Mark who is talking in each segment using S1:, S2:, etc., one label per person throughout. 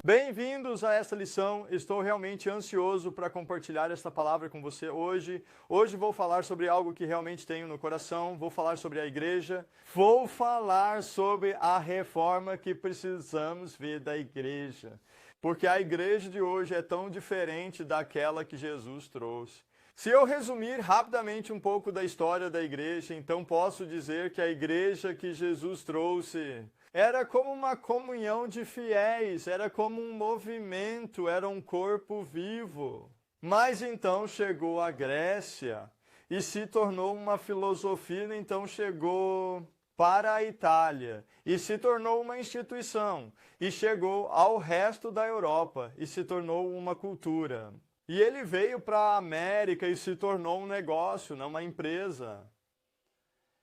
S1: Bem-vindos a esta lição. Estou realmente ansioso para compartilhar esta palavra com você hoje. Hoje vou falar sobre algo que realmente tenho no coração. Vou falar sobre a igreja. Vou falar sobre a reforma que precisamos ver da igreja. Porque a igreja de hoje é tão diferente daquela que Jesus trouxe. Se eu resumir rapidamente um pouco da história da igreja, então posso dizer que a igreja que Jesus trouxe era como uma comunhão de fiéis, era como um movimento, era um corpo vivo. Mas então chegou a Grécia e se tornou uma filosofia, então chegou para a Itália e se tornou uma instituição e chegou ao resto da Europa e se tornou uma cultura. E ele veio para a América e se tornou um negócio, não uma empresa.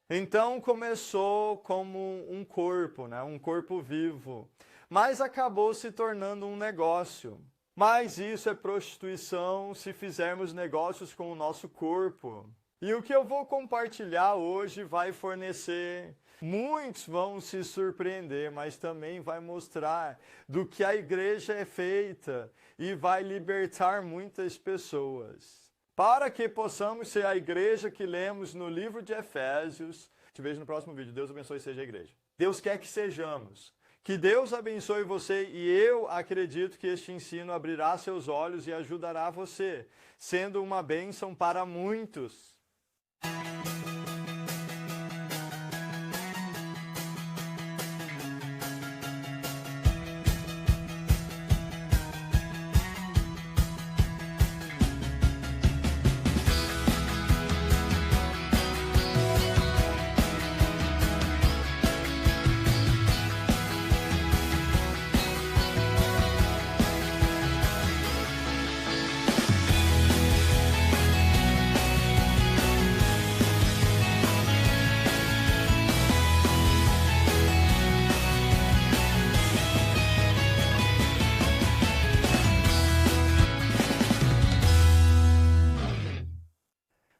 S1: Então começou como um corpo, né? Um corpo vivo, mas acabou se tornando um negócio. Mas isso é prostituição se fizermos negócios com o nosso corpo. E o que eu vou compartilhar hoje vai fornecer, muitos vão se surpreender, mas também vai mostrar do que a igreja é feita e vai libertar muitas pessoas. Para que possamos ser a igreja que lemos no livro de Efésios. Te vejo no próximo vídeo. Deus abençoe e seja a igreja. Deus quer que sejamos. Que Deus abençoe você e eu acredito que este ensino abrirá seus olhos e ajudará você, sendo uma bênção para muitos.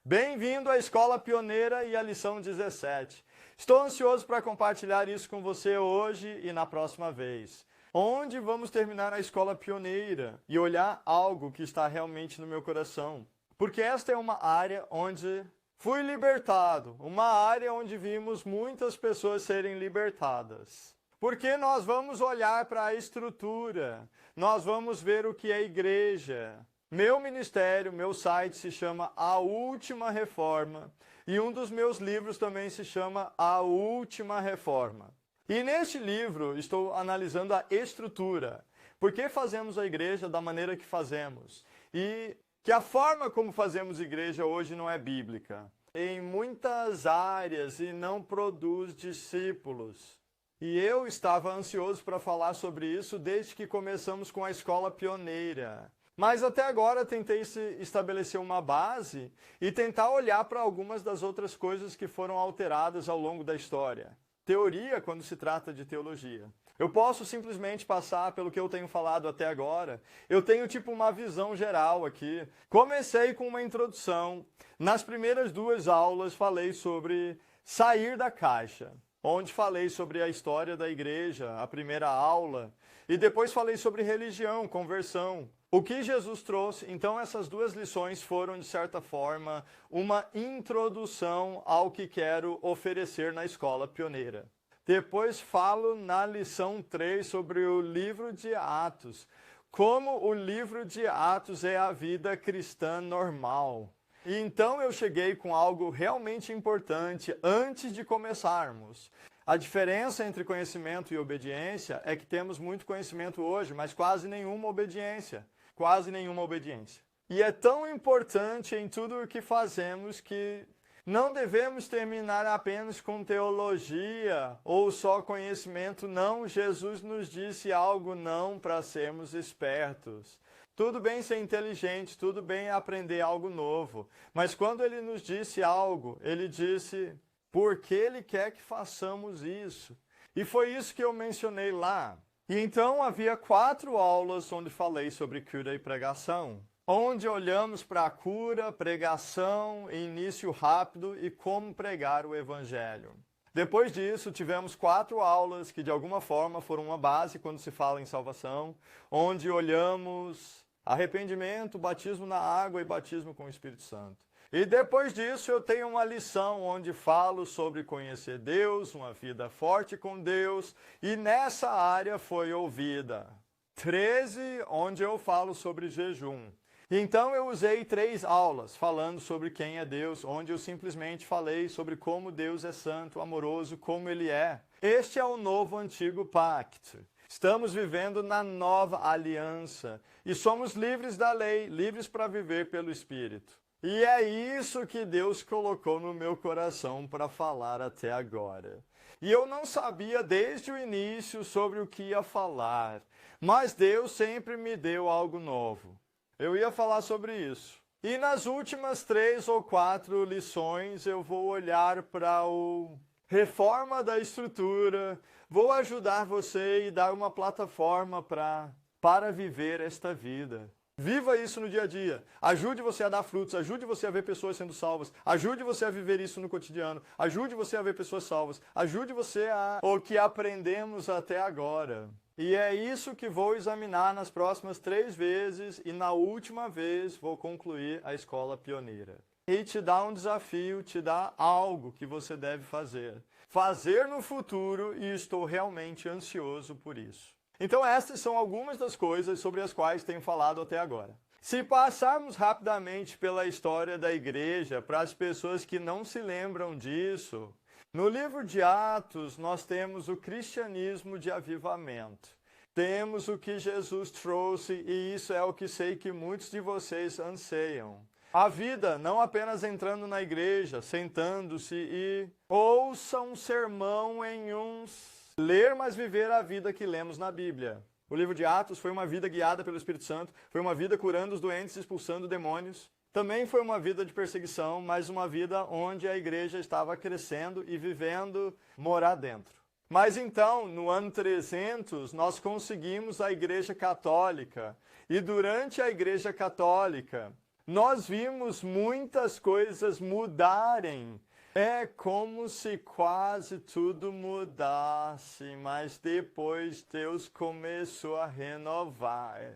S1: Bem-vindo à Escola Pioneira e à lição 17. Estou ansioso para compartilhar isso com você hoje e na próxima vez. Onde vamos terminar a Escola Pioneira e olhar algo que está realmente no meu coração. Porque esta é uma área onde fui libertado, uma área onde vimos muitas pessoas serem libertadas. Porque nós vamos olhar para a estrutura, nós vamos ver o que é igreja. Meu ministério, meu site se chama A Última Reforma e um dos meus livros também se chama A Última Reforma. E neste livro estou analisando a estrutura. Por que fazemos a igreja da maneira que fazemos? E que a forma como fazemos igreja hoje não é bíblica. Em muitas áreas e não produz discípulos. E eu estava ansioso para falar sobre isso desde que começamos com a Escola Pioneira. Mas até agora tentei estabelecer uma base e tentar olhar para algumas das outras coisas que foram alteradas ao longo da história. Teoria quando se trata de teologia. Eu posso simplesmente passar pelo que eu tenho falado até agora. Eu tenho tipo uma visão geral aqui. Comecei com uma introdução. Nas primeiras duas aulas falei sobre sair da caixa, onde falei sobre a história da igreja, a primeira aula. E depois falei sobre religião, conversão. O que Jesus trouxe, então essas duas lições foram, de certa forma, uma introdução ao que quero oferecer na Escola Pioneira. Depois falo na lição 3 sobre o livro de Atos, como o livro de Atos é a vida cristã normal. E então eu cheguei com algo realmente importante antes de começarmos. A diferença entre conhecimento e obediência é que temos muito conhecimento hoje, mas quase nenhuma obediência. Quase nenhuma obediência. E é tão importante em tudo o que fazemos que não devemos terminar apenas com teologia ou só conhecimento. Não, Jesus nos disse algo não para sermos espertos. Tudo bem ser inteligente, tudo bem aprender algo novo. Mas quando ele nos disse algo, ele disse porque ele quer que façamos isso. E foi isso que eu mencionei lá. E então havia 4 aulas onde falei sobre cura e pregação, onde olhamos para a cura, pregação, início rápido e como pregar o evangelho. Depois disso, tivemos 4 aulas que de alguma forma foram uma base quando se fala em salvação, onde olhamos arrependimento, batismo na água e batismo com o Espírito Santo. E depois disso eu tenho uma lição onde falo sobre conhecer Deus, uma vida forte com Deus, e nessa área foi ouvida 13, onde eu falo sobre jejum. Então eu usei 3 aulas falando sobre quem é Deus, onde eu simplesmente falei sobre como Deus é santo, amoroso, como Ele é. Este é o novo antigo pacto. Estamos vivendo na nova aliança e somos livres da lei, livres para viver pelo Espírito. E é isso que Deus colocou no meu coração para falar até agora. E eu não sabia desde o início sobre o que ia falar, mas Deus sempre me deu algo novo. Eu ia falar sobre isso. E nas últimas 3 ou 4 lições eu vou olhar para o reforma da estrutura, vou ajudar você e dar uma plataforma para viver esta vida. Viva isso no dia a dia. Ajude você a dar frutos, ajude você a ver pessoas sendo salvas, ajude você a viver isso no cotidiano, ajude você a ver pessoas salvas, ajude você a o que aprendemos até agora. E é isso que vou examinar nas próximas 3 vezes e na última vez vou concluir a escola pioneira. E te dá um desafio, te dá algo que você deve fazer. Fazer no futuro e estou realmente ansioso por isso. Então estas são algumas das coisas sobre as quais tenho falado até agora. Se passarmos rapidamente pela história da igreja, para as pessoas que não se lembram disso, no livro de Atos nós temos o cristianismo de avivamento. Temos o que Jesus trouxe e isso é o que sei que muitos de vocês anseiam. A vida, não apenas entrando na igreja, sentando-se e ouça um sermão em uns... Ler, mas viver a vida que lemos na Bíblia. O livro de Atos foi uma vida guiada pelo Espírito Santo, foi uma vida curando os doentes, expulsando demônios. Também foi uma vida de perseguição, mas uma vida onde a igreja estava crescendo e vivendo morar dentro. Mas então, no ano 300, nós conseguimos a Igreja Católica. E durante a Igreja Católica, nós vimos muitas coisas mudarem. É como se quase tudo mudasse, mas depois Deus começou a renovar.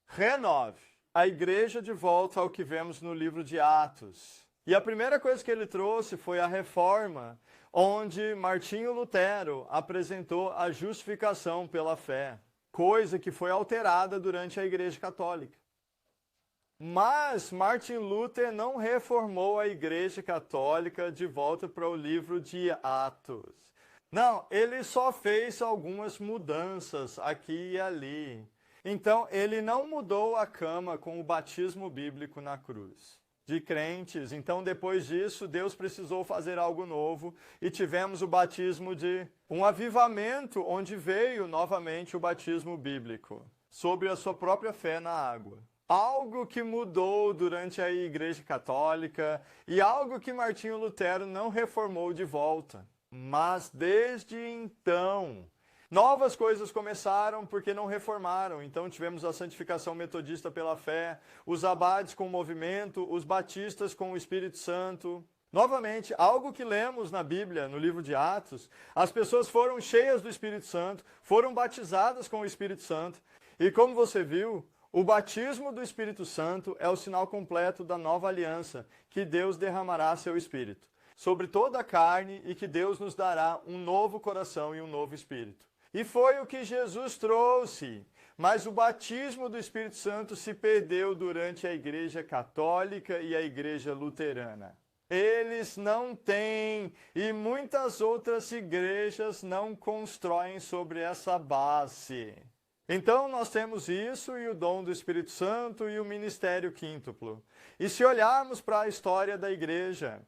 S1: Renove a igreja de volta ao que vemos no livro de Atos. E a primeira coisa que ele trouxe foi a reforma, onde Martinho Lutero apresentou a justificação pela fé, coisa que foi alterada durante a Igreja Católica. Mas Martin Luther não reformou a Igreja Católica de volta para o livro de Atos. Não, ele só fez algumas mudanças aqui e ali. Então, ele não mudou a cama com o batismo bíblico na cruz de crentes. Então, depois disso, Deus precisou fazer algo novo e tivemos o batismo de um avivamento, onde veio novamente o batismo bíblico, sobre a sua própria fé na água. Algo que mudou durante a Igreja Católica e algo que Martinho Lutero não reformou de volta. Mas desde então, novas coisas começaram porque não reformaram. Então tivemos a santificação metodista pela fé, os abades com o movimento, os batistas com o Espírito Santo. Novamente, algo que lemos na Bíblia, no livro de Atos, as pessoas foram cheias do Espírito Santo, foram batizadas com o Espírito Santo. E como você viu, o batismo do Espírito Santo é o sinal completo da nova aliança, que Deus derramará seu Espírito sobre toda a carne e que Deus nos dará um novo coração e um novo Espírito. E foi o que Jesus trouxe, mas o batismo do Espírito Santo se perdeu durante a Igreja Católica e a Igreja Luterana. Eles não têm, e muitas outras igrejas não constroem sobre essa base. Então nós temos isso e o dom do Espírito Santo e o ministério quíntuplo. E se olharmos para a história da igreja,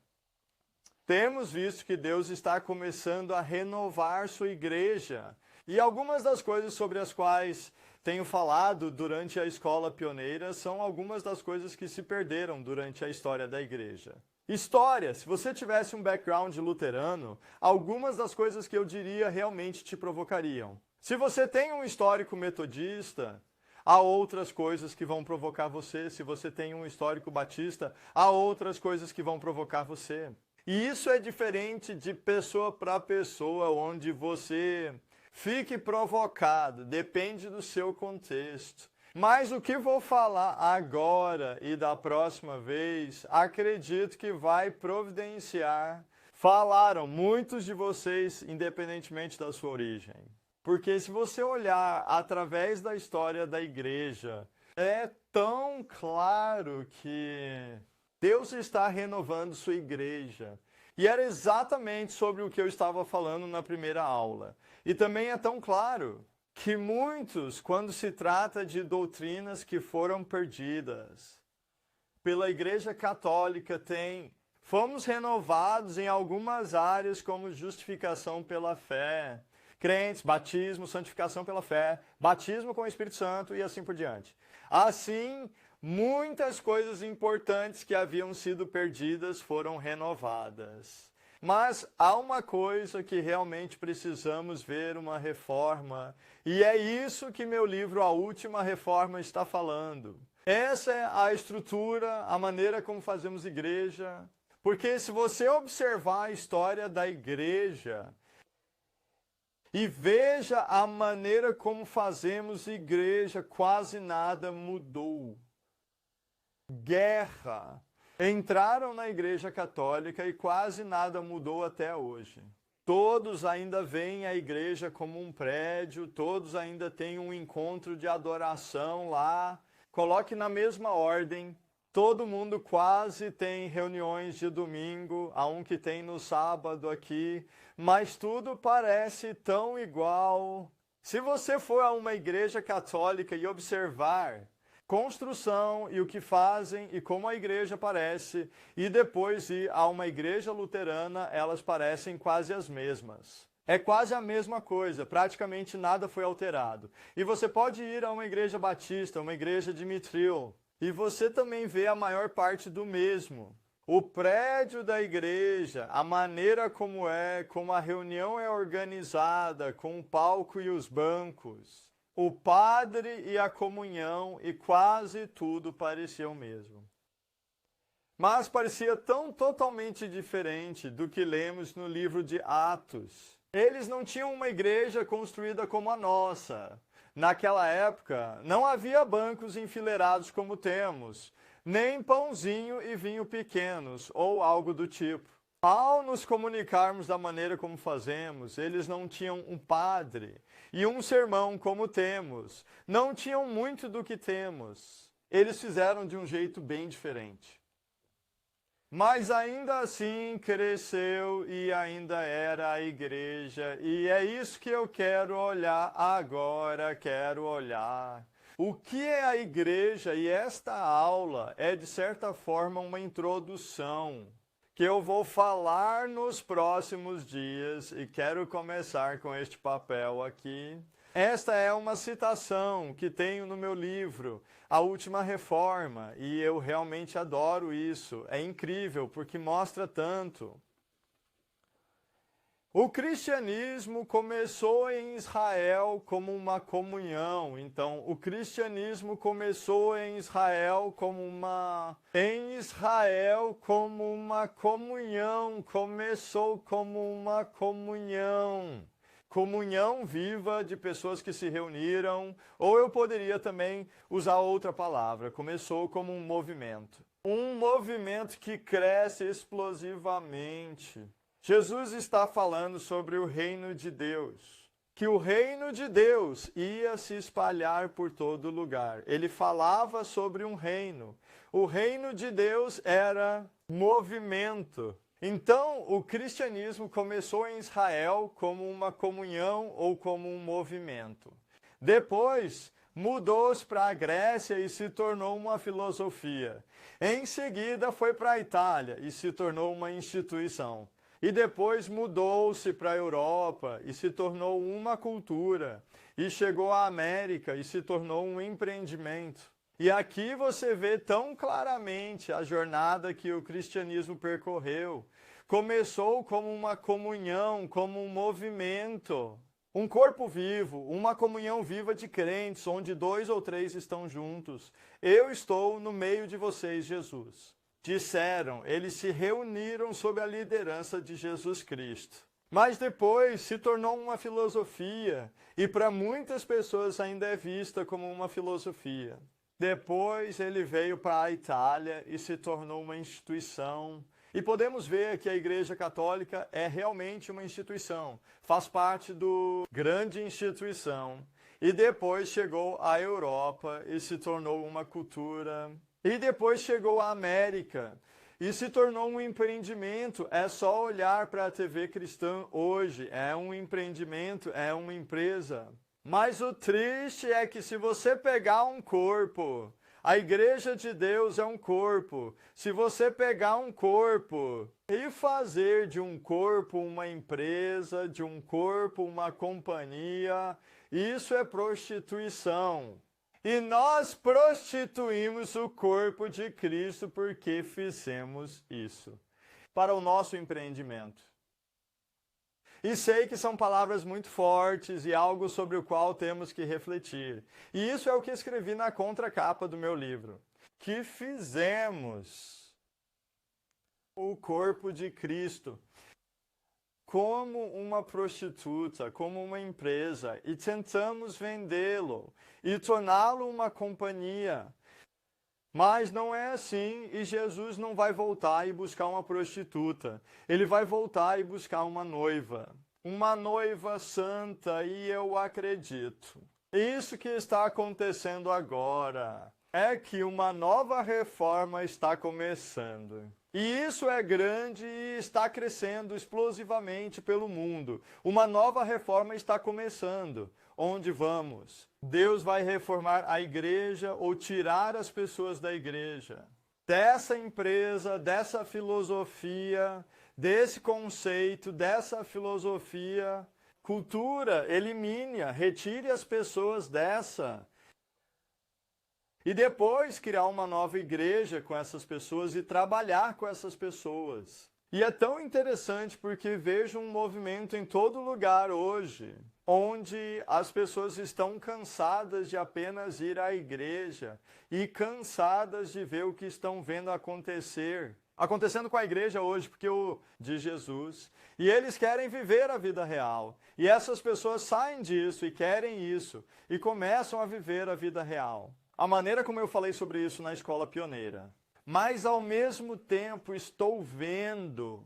S1: temos visto que Deus está começando a renovar sua igreja. E algumas das coisas sobre as quais tenho falado durante a escola pioneira são algumas das coisas que se perderam durante a história da igreja. História, se você tivesse um background luterano, algumas das coisas que eu diria realmente te provocariam. Se você tem um histórico metodista, há outras coisas que vão provocar você. Se você tem um histórico batista, há outras coisas que vão provocar você. E isso é diferente de pessoa para pessoa, onde você fique provocado, depende do seu contexto. Mas o que vou falar agora e da próxima vez, acredito que vai providenciar. Falaram muitos de vocês, independentemente da sua origem. Porque se você olhar através da história da igreja, é tão claro que Deus está renovando sua igreja. E era exatamente sobre o que eu estava falando na primeira aula. E também é tão claro que muitos, quando se trata de doutrinas que foram perdidas pela Igreja Católica, fomos renovados em algumas áreas como justificação pela fé, crentes, batismo, santificação pela fé, batismo com o Espírito Santo e assim por diante. Assim, muitas coisas importantes que haviam sido perdidas foram renovadas. Mas há uma coisa que realmente precisamos ver uma reforma, e é isso que meu livro A Última Reforma está falando. Essa é a estrutura, a maneira como fazemos igreja. Porque se você observar a história da igreja e veja a maneira como fazemos igreja, quase nada mudou. Guerra. Entraram na Igreja Católica e quase nada mudou até hoje. Todos ainda veem a igreja como um prédio, todos ainda têm um encontro de adoração lá. Coloque na mesma ordem. Todo mundo quase tem reuniões de domingo, há um que tem no sábado aqui, mas tudo parece tão igual. Se você for a uma igreja católica e observar construção e o que fazem e como a igreja parece, e depois ir a uma igreja luterana, elas parecem quase as mesmas. É quase a mesma coisa, praticamente nada foi alterado. E você pode ir a uma igreja batista, uma igreja de Mitril, e você também vê a maior parte do mesmo. O prédio da igreja, a maneira como a reunião é organizada, com o palco e os bancos, o padre e a comunhão, e quase tudo parecia o mesmo. Mas parecia tão totalmente diferente do que lemos no livro de Atos. Eles não tinham uma igreja construída como a nossa. Naquela época, não havia bancos enfileirados como temos, nem pãozinho e vinho pequenos, ou algo do tipo. Ao nos comunicarmos da maneira como fazemos, eles não tinham um padre e um sermão como temos. Não tinham muito do que temos. Eles fizeram de um jeito bem diferente. Mas ainda assim cresceu e ainda era a igreja. E é isso que eu quero olhar agora, quero olhar. O que é a igreja? E esta aula é, de certa forma, uma introdução que eu vou falar nos próximos dias, e quero começar com este papel aqui. Esta é uma citação que tenho no meu livro, A Última Reforma, e eu realmente adoro isso. É incrível, porque mostra tanto. O cristianismo começou em Israel como uma comunhão. Então, o cristianismo começou em Israel como uma comunhão, começou como uma comunhão. Comunhão viva de pessoas que se reuniram, ou eu poderia também usar outra palavra, começou como um movimento. Um movimento que cresce explosivamente. Jesus está falando sobre o reino de Deus, que o reino de Deus ia se espalhar por todo lugar. Ele falava sobre um reino. O reino de Deus era movimento. Então, o cristianismo começou em Israel como uma comunhão ou como um movimento. Depois, mudou-se para a Grécia e se tornou uma filosofia. Em seguida, foi para a Itália e se tornou uma instituição. E depois mudou-se para a Europa e se tornou uma cultura. E chegou à América e se tornou um empreendimento. E aqui você vê tão claramente a jornada que o cristianismo percorreu. Começou como uma comunhão, como um movimento. Um corpo vivo, uma comunhão viva de crentes, onde 2 ou 3 estão juntos. Eu estou no meio de vocês, Jesus. disseram, eles se reuniram sob a liderança de Jesus Cristo. Mas depois se tornou uma filosofia, e para muitas pessoas ainda é vista como uma filosofia. Depois ele veio para a Itália e se tornou uma instituição. E podemos ver que a Igreja Católica é realmente uma instituição, faz parte do grande instituição. E depois chegou à Europa e se tornou uma cultura. E depois chegou à América e se tornou um empreendimento. É só olhar para a TV cristã hoje, é um empreendimento, é uma empresa. Mas o triste é que se você pegar um corpo, a Igreja de Deus é um corpo. Se você pegar um corpo e fazer de um corpo uma empresa, de um corpo uma companhia, isso é prostituição. E nós prostituímos o corpo de Cristo porque fizemos isso para o nosso empreendimento. E sei que são palavras muito fortes e algo sobre o qual temos que refletir. E isso é o que escrevi na contracapa do meu livro. Que fizemos o corpo de Cristo como uma prostituta, como uma empresa, e tentamos vendê-lo e torná-lo uma companhia. Mas não é assim, e Jesus não vai voltar e buscar uma prostituta. Ele vai voltar e buscar uma noiva santa, e eu acredito. Isso que está acontecendo agora é que uma nova reforma está começando. E isso é grande e está crescendo explosivamente pelo mundo. Uma nova reforma está começando. Onde vamos? Deus vai reformar a igreja ou tirar as pessoas da igreja. Dessa empresa, dessa filosofia, desse conceito, dessa filosofia, cultura, elimine-a, retire as pessoas dessa. E depois criar uma nova igreja com essas pessoas e trabalhar com essas pessoas. E é tão interessante porque vejo um movimento em todo lugar hoje, onde as pessoas estão cansadas de apenas ir à igreja e cansadas de ver o que estão vendo acontecendo com a igreja hoje, porque de Jesus, e eles querem viver a vida real. E essas pessoas saem disso e querem isso e começam a viver a vida real. A maneira como eu falei sobre isso na escola pioneira. Mas ao mesmo tempo estou vendo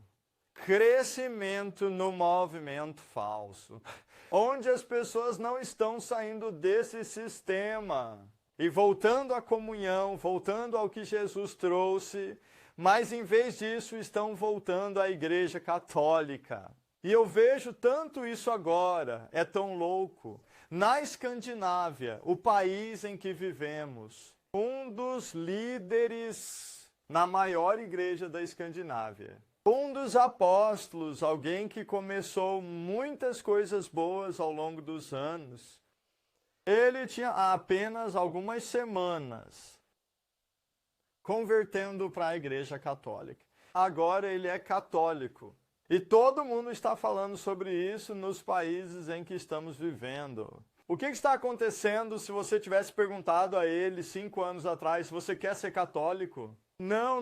S1: crescimento no movimento falso, onde as pessoas não estão saindo desse sistema e voltando à comunhão, voltando ao que Jesus trouxe, mas em vez disso estão voltando à Igreja Católica. E eu vejo tanto isso agora, é tão louco. Na Escandinávia, o país em que vivemos, um dos líderes na maior igreja da Escandinávia, um dos apóstolos, alguém que começou muitas coisas boas ao longo dos anos, ele tinha apenas algumas semanas convertendo para a Igreja Católica. Agora ele é católico. E todo mundo está falando sobre isso nos países em que estamos vivendo. O que está acontecendo se você tivesse perguntado a ele 5 anos atrás se você quer ser católico? Não,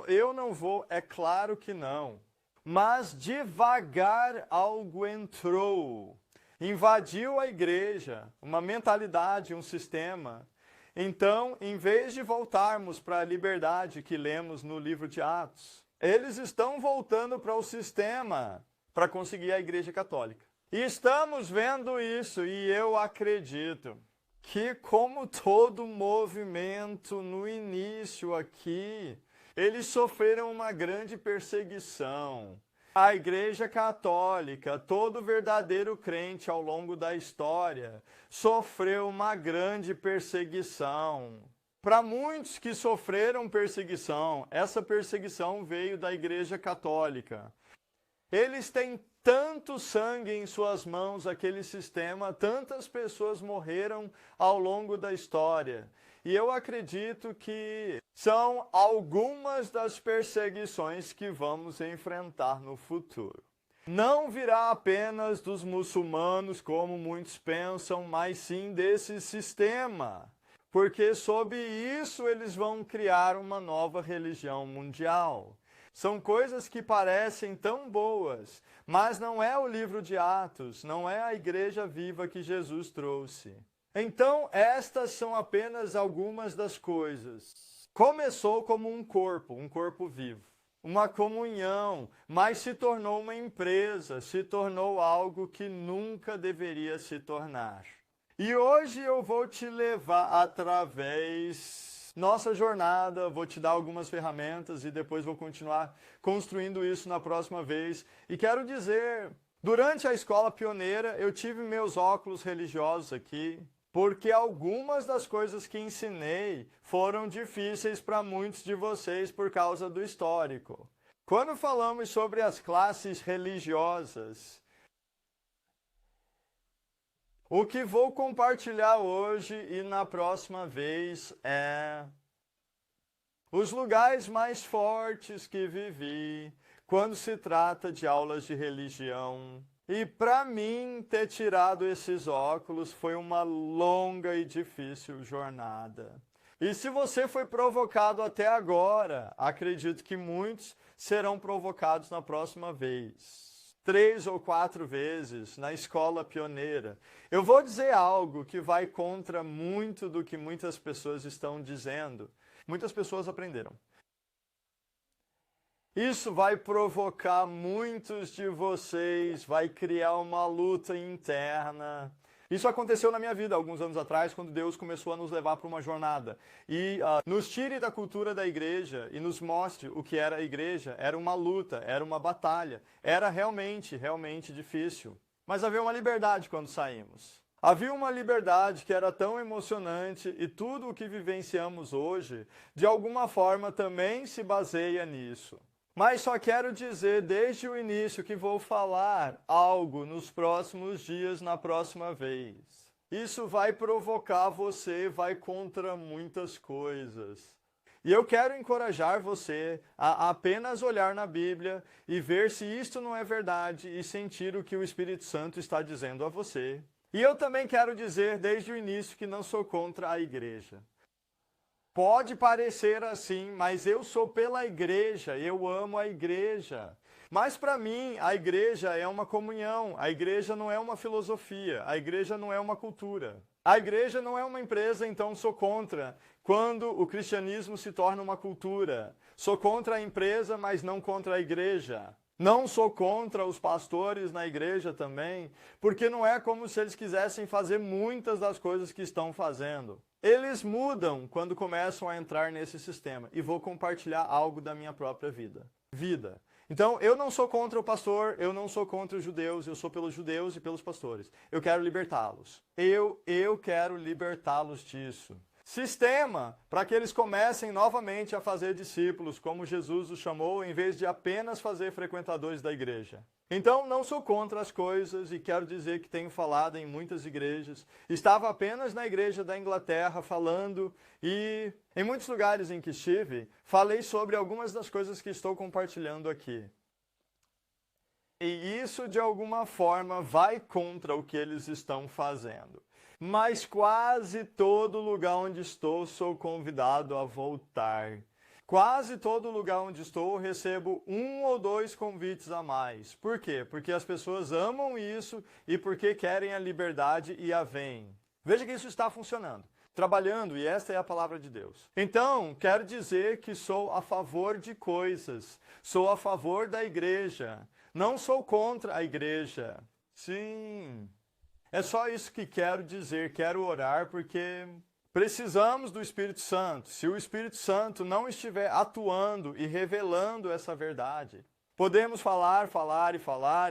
S1: eu não vou. É claro que não. Mas devagar algo entrou, invadiu a igreja, uma mentalidade, um sistema. Então, em vez de voltarmos para a liberdade que lemos no livro de Atos, eles estão voltando para o sistema para conseguir a Igreja Católica. E estamos vendo isso e eu acredito que, como todo movimento no início aqui, eles sofreram uma grande perseguição. A Igreja Católica, todo verdadeiro crente ao longo da história, sofreu uma grande perseguição. Para muitos que sofreram perseguição, essa perseguição veio da Igreja Católica. Eles têm tanto sangue em suas mãos, aquele sistema, tantas pessoas morreram ao longo da história. E eu acredito que são algumas das perseguições que vamos enfrentar no futuro. Não virá apenas dos muçulmanos, como muitos pensam, mas sim desse sistema. porque sob isso eles vão criar uma nova religião mundial. São coisas que parecem tão boas, mas não é o livro de Atos, não é a igreja viva que Jesus trouxe. Então, estas são apenas algumas das coisas. Começou como um corpo vivo, uma comunhão, mas se tornou uma empresa, se tornou algo que nunca deveria se tornar. E hoje eu vou te levar através nossa jornada, vou te dar algumas ferramentas e depois vou continuar construindo isso na próxima vez. E quero dizer, durante a escola pioneira eu tive meus óculos religiosos aqui, porque algumas das coisas que ensinei foram difíceis para muitos de vocês por causa do histórico. Quando falamos sobre as classes religiosas, o que vou compartilhar hoje e na próxima vez é os lugares mais fortes que vivi quando se trata de aulas de religião. E para mim, ter tirado esses óculos foi uma longa e difícil jornada. E se você foi provocado até agora, acredito que muitos serão provocados na próxima vez. 3 ou 4 vezes na escola pioneira. Eu vou dizer algo que vai contra muito do que muitas pessoas estão dizendo. Muitas pessoas aprenderam. Isso vai provocar muitos de vocês, vai criar uma luta interna. Isso aconteceu na minha vida alguns anos atrás, quando Deus começou a nos levar para uma jornada. E nos tire da cultura da igreja e nos mostre o que era a igreja. Era uma luta, era uma batalha. Era realmente difícil. Mas havia uma liberdade quando saímos. Havia uma liberdade que era tão emocionante e tudo o que vivenciamos hoje, de alguma forma, também se baseia nisso. Mas só quero dizer desde o início que vou falar algo nos próximos dias, na próxima vez. Isso vai provocar você, vai contra muitas coisas. E eu quero encorajar você a apenas olhar na Bíblia e ver se isto não é verdade e sentir o que o Espírito Santo está dizendo a você. E eu também quero dizer desde o início que não sou contra a igreja. Pode parecer assim, mas eu sou pela igreja, eu amo a igreja. Mas para mim, a igreja é uma comunhão, a igreja não é uma filosofia, a igreja não é uma cultura. A igreja não é uma empresa, então sou contra quando o cristianismo se torna uma cultura. Sou contra a empresa, mas não contra a igreja. Não sou contra os pastores na igreja também, porque não é como se eles quisessem fazer muitas das coisas que estão fazendo. Eles mudam quando começam a entrar nesse sistema. E vou compartilhar algo da minha própria vida. Então, eu não sou contra o pastor, eu não sou contra os judeus, eu sou pelos judeus e pelos pastores. Eu quero libertá-los. Eu quero libertá-los disso. Sistema para que eles comecem novamente a fazer discípulos, como Jesus os chamou, em vez de apenas fazer frequentadores da igreja. Então, não sou contra as coisas e quero dizer que tenho falado em muitas igrejas. Estava apenas na igreja da Inglaterra falando e em muitos lugares em que estive, falei sobre algumas das coisas que estou compartilhando aqui. E isso, de alguma forma, vai contra o que eles estão fazendo. Mas quase todo lugar onde estou, sou convidado a voltar. Quase todo lugar onde estou, recebo 1 ou 2 convites a mais. Por quê? Porque as pessoas amam isso e porque querem a liberdade e a veem. Veja que isso está funcionando. Trabalhando, e esta é a palavra de Deus. Então, quero dizer que sou a favor de coisas. Sou a favor da igreja. Não sou contra a igreja. Sim. É só isso que quero dizer, quero orar, porque precisamos do Espírito Santo. Se o Espírito Santo não estiver atuando e revelando essa verdade, podemos falar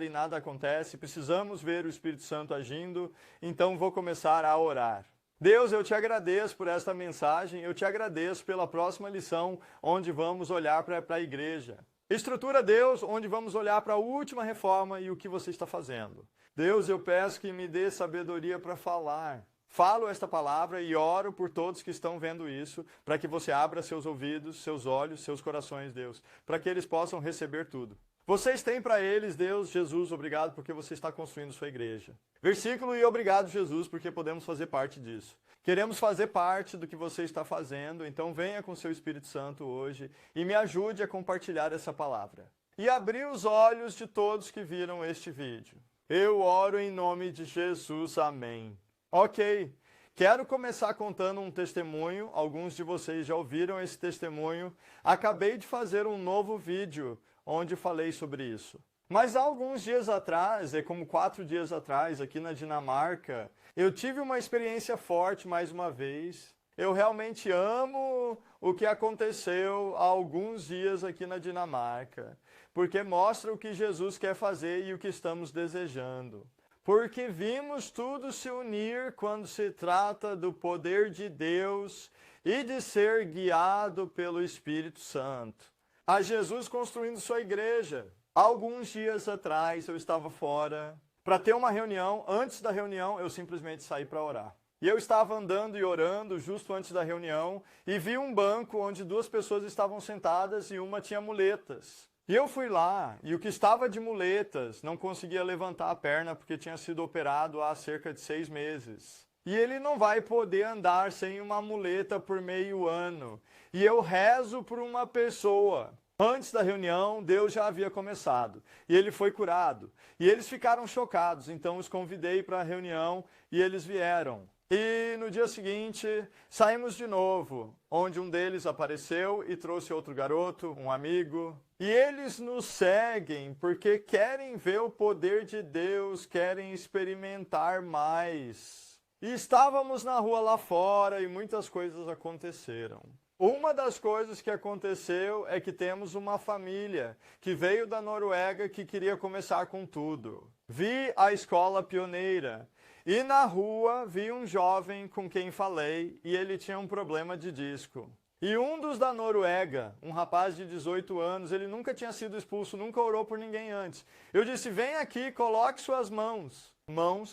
S1: e nada acontece. Precisamos ver o Espírito Santo agindo, então vou começar a orar. Deus, eu te agradeço por esta mensagem, eu te agradeço pela próxima lição, onde vamos olhar para a igreja. Estrutura, Deus, onde vamos olhar para a última reforma e o que você está fazendo. Deus, eu peço que me dê sabedoria para falar. Falo esta palavra e oro por todos que estão vendo isso, para que você abra seus ouvidos, seus olhos, seus corações, Deus, para que eles possam receber tudo. Vocês têm para eles, Deus, Jesus, obrigado porque você está construindo sua igreja. Versículo e obrigado, Jesus, porque podemos fazer parte disso. Queremos fazer parte do que você está fazendo, então venha com seu Espírito Santo hoje e me ajude a compartilhar essa palavra. E abrir os olhos de todos que viram este vídeo. Eu oro em nome de Jesus, amém. Ok, quero começar contando um testemunho, alguns de vocês já ouviram esse testemunho. Acabei de fazer um novo vídeo onde falei sobre isso. Mas há alguns dias atrás, como 4 dias atrás, aqui na Dinamarca, eu tive uma experiência forte mais uma vez. Eu realmente amo o que aconteceu há alguns dias aqui na Dinamarca, porque mostra o que Jesus quer fazer e o que estamos desejando. Porque vimos tudo se unir quando se trata do poder de Deus e de ser guiado pelo Espírito Santo. A Jesus construindo sua igreja. Alguns dias atrás eu estava fora para ter uma reunião. Antes da reunião eu simplesmente saí para orar. E eu estava andando e orando justo antes da reunião e vi um banco onde 2 pessoas estavam sentadas e uma tinha muletas. E eu fui lá e o que estava de muletas não conseguia levantar a perna porque tinha sido operado há cerca de 6 meses. E ele não vai poder andar sem uma muleta por meio ano. E eu rezo por uma pessoa. Antes da reunião, Deus já havia começado, e ele foi curado. E eles ficaram chocados, então os convidei para a reunião e eles vieram. E no dia seguinte, saímos de novo, onde um deles apareceu e trouxe outro garoto, um amigo. E eles nos seguem porque querem ver o poder de Deus, querem experimentar mais. E estávamos na rua lá fora e muitas coisas aconteceram. Uma das coisas que aconteceu é que temos uma família que veio da Noruega que queria começar com tudo. Vi a escola pioneira e na rua vi um jovem com quem falei e ele tinha um problema de disco. E um dos da Noruega, um rapaz de 18 anos, ele nunca tinha sido expulso, nunca orou por ninguém antes. Eu disse, vem aqui, coloque suas mãos,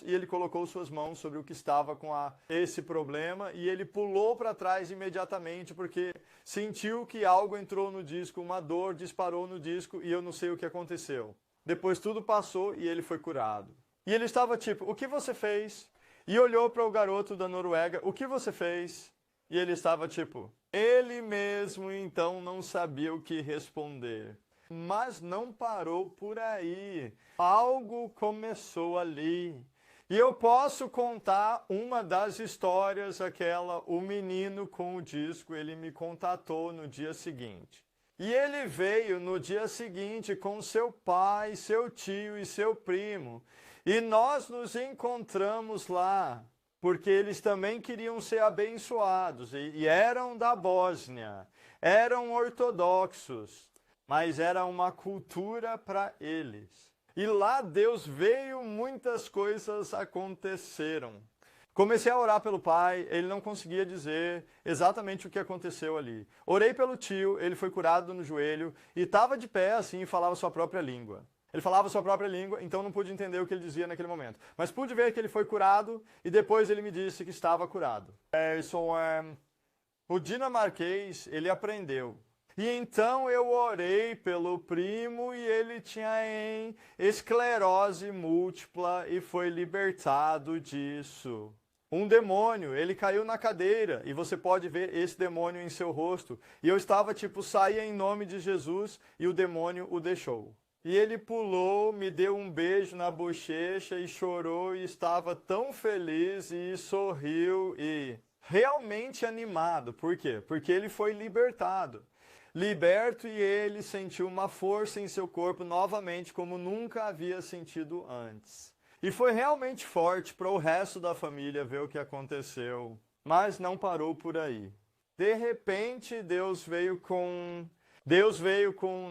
S1: e ele colocou suas mãos sobre o que estava com esse problema e ele pulou para trás imediatamente porque sentiu que algo entrou no disco, uma dor disparou no disco e eu não sei o que aconteceu. Depois tudo passou e ele foi curado. E ele estava tipo, o que você fez? E olhou para o garoto da Noruega, o que você fez? E ele estava tipo, ele mesmo então não sabia o que responder. Mas não parou por aí. Algo começou ali. E eu posso contar uma das histórias, o menino com o disco, ele me contatou no dia seguinte. E ele veio no dia seguinte com seu pai, seu tio e seu primo. E nós nos encontramos lá, porque eles também queriam ser abençoados. E eram da Bósnia, eram ortodoxos. Mas era uma cultura para eles. E lá Deus veio, muitas coisas aconteceram. Comecei a orar pelo pai, ele não conseguia dizer exatamente o que aconteceu ali. Orei pelo tio, ele foi curado no joelho e estava de pé assim e falava sua própria língua. Ele falava sua própria língua, então não pude entender o que ele dizia naquele momento. Mas pude ver que ele foi curado e depois ele me disse que estava curado. O dinamarquês, ele aprendeu. E então eu orei pelo primo e ele tinha esclerose múltipla e foi libertado disso. Um demônio, ele caiu na cadeira e você pode ver esse demônio em seu rosto. E eu estava tipo, saia em nome de Jesus e o demônio o deixou. E ele pulou, me deu um beijo na bochecha e chorou e estava tão feliz e sorriu e realmente animado. Por quê? Porque ele foi libertado. Liberto e ele sentiu uma força em seu corpo novamente como nunca havia sentido antes. E foi realmente forte para o resto da família ver o que aconteceu, mas não parou por aí. De repente Deus veio com,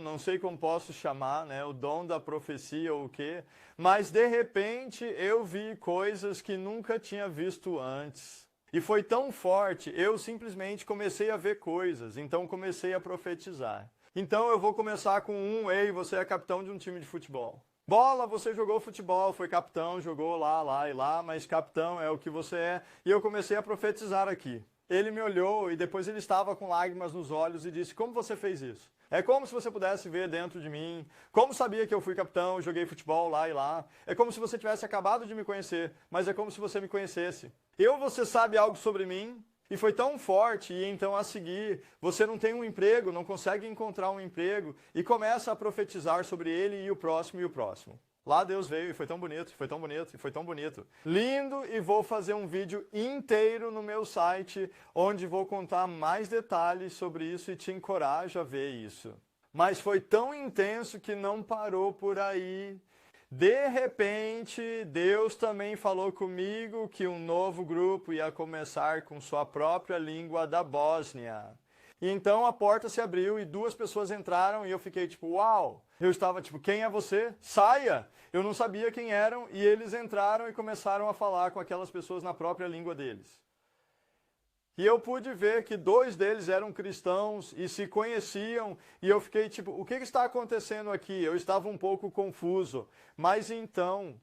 S1: não sei como posso chamar, né, o dom da profecia ou o quê, mas de repente eu vi coisas que nunca tinha visto antes. E foi tão forte, eu simplesmente comecei a ver coisas, então comecei a profetizar. Então eu vou começar com ei, você é capitão de um time de futebol. Bola, você jogou futebol, foi capitão, jogou lá e lá, mas capitão é o que você é. E eu comecei a profetizar aqui. Ele me olhou e depois ele estava com lágrimas nos olhos e disse: como você fez isso? É como se você pudesse ver dentro de mim. Como sabia que eu fui capitão, joguei futebol lá e lá. É como se você tivesse acabado de me conhecer, mas é como se você me conhecesse. Você sabe algo sobre mim? E foi tão forte, e então a seguir, você não tem um emprego, não consegue encontrar um emprego, e começa a profetizar sobre ele e o próximo e o próximo. Lá Deus veio e foi tão bonito, foi tão bonito, e foi tão bonito. Lindo, e vou fazer um vídeo inteiro no meu site, onde vou contar mais detalhes sobre isso e te encorajo a ver isso. Mas foi tão intenso que não parou por aí. De repente, Deus também falou comigo que um novo grupo ia começar com sua própria língua da Bósnia. E então a porta se abriu e 2 pessoas entraram e eu fiquei tipo, uau! Eu estava tipo, quem é você? Saia! Eu não sabia quem eram e eles entraram e começaram a falar com aquelas pessoas na própria língua deles. E eu pude ver que 2 deles eram cristãos e se conheciam, e eu fiquei tipo, o que está acontecendo aqui? Eu estava um pouco confuso. Mas então,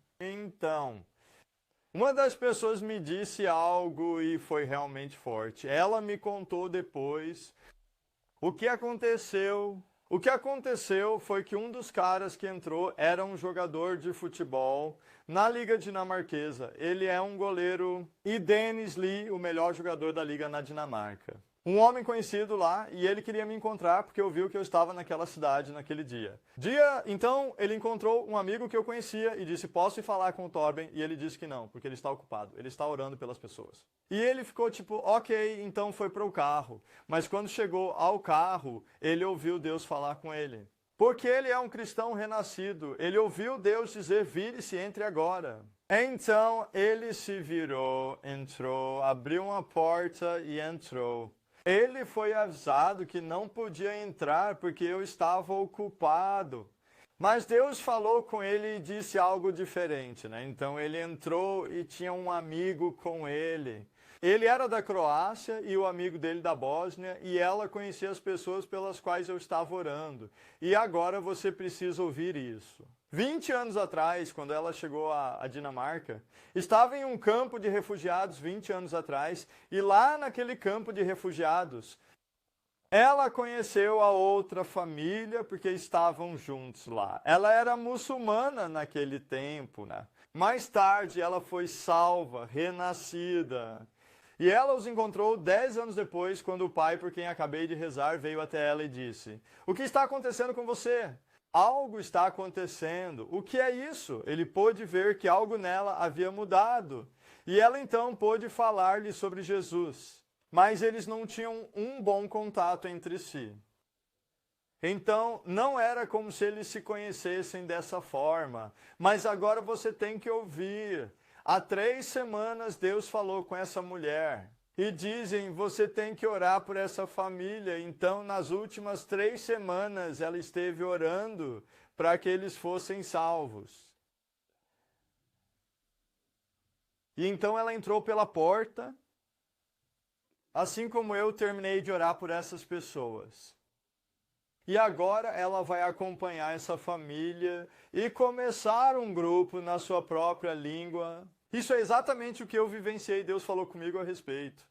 S1: uma das pessoas me disse algo e foi realmente forte. Ela me contou depois o que aconteceu. O que aconteceu foi que um dos caras que entrou era um jogador de futebol na Liga Dinamarquesa. Ele é um goleiro e Dennis Lee, o melhor jogador da Liga na Dinamarca. Um homem conhecido lá, e ele queria me encontrar porque ouviu que eu estava naquela cidade naquele dia. Então, ele encontrou um amigo que eu conhecia e disse, posso ir falar com o Torben? E ele disse que não, porque ele está ocupado, ele está orando pelas pessoas. E ele ficou tipo, ok, então foi para o carro. Mas quando chegou ao carro, ele ouviu Deus falar com ele. Porque ele é um cristão renascido, ele ouviu Deus dizer, vire-se, entre agora. Então, ele se virou, entrou, abriu uma porta e entrou. Ele foi avisado que não podia entrar porque eu estava ocupado. Mas Deus falou com ele e disse algo diferente, né? Então ele entrou e tinha um amigo com ele. Ele era da Croácia e o amigo dele da Bósnia, e ela conhecia as pessoas pelas quais eu estava orando. E agora você precisa ouvir isso. 20 anos atrás, quando ela chegou à Dinamarca, estava em um campo de refugiados 20 anos atrás, e lá naquele campo de refugiados, ela conheceu a outra família porque estavam juntos lá. Ela era muçulmana naquele tempo, né? Mais tarde ela foi salva, renascida. E ela os encontrou 10 anos depois, quando o pai, por quem acabei de rezar, veio até ela e disse: o que está acontecendo com você? Algo está acontecendo. O que é isso? Ele pôde ver que algo nela havia mudado. E ela então pôde falar-lhe sobre Jesus. Mas eles não tinham um bom contato entre si. Então, não era como se eles se conhecessem dessa forma. Mas agora você tem que ouvir. Há 3 semanas Deus falou com essa mulher. E dizem, você tem que orar por essa família. Então, nas últimas 3 semanas, ela esteve orando para que eles fossem salvos. E então ela entrou pela porta, assim como eu terminei de orar por essas pessoas. E agora ela vai acompanhar essa família e começar um grupo na sua própria língua. Isso é exatamente o que eu vivenciei, Deus falou comigo a respeito.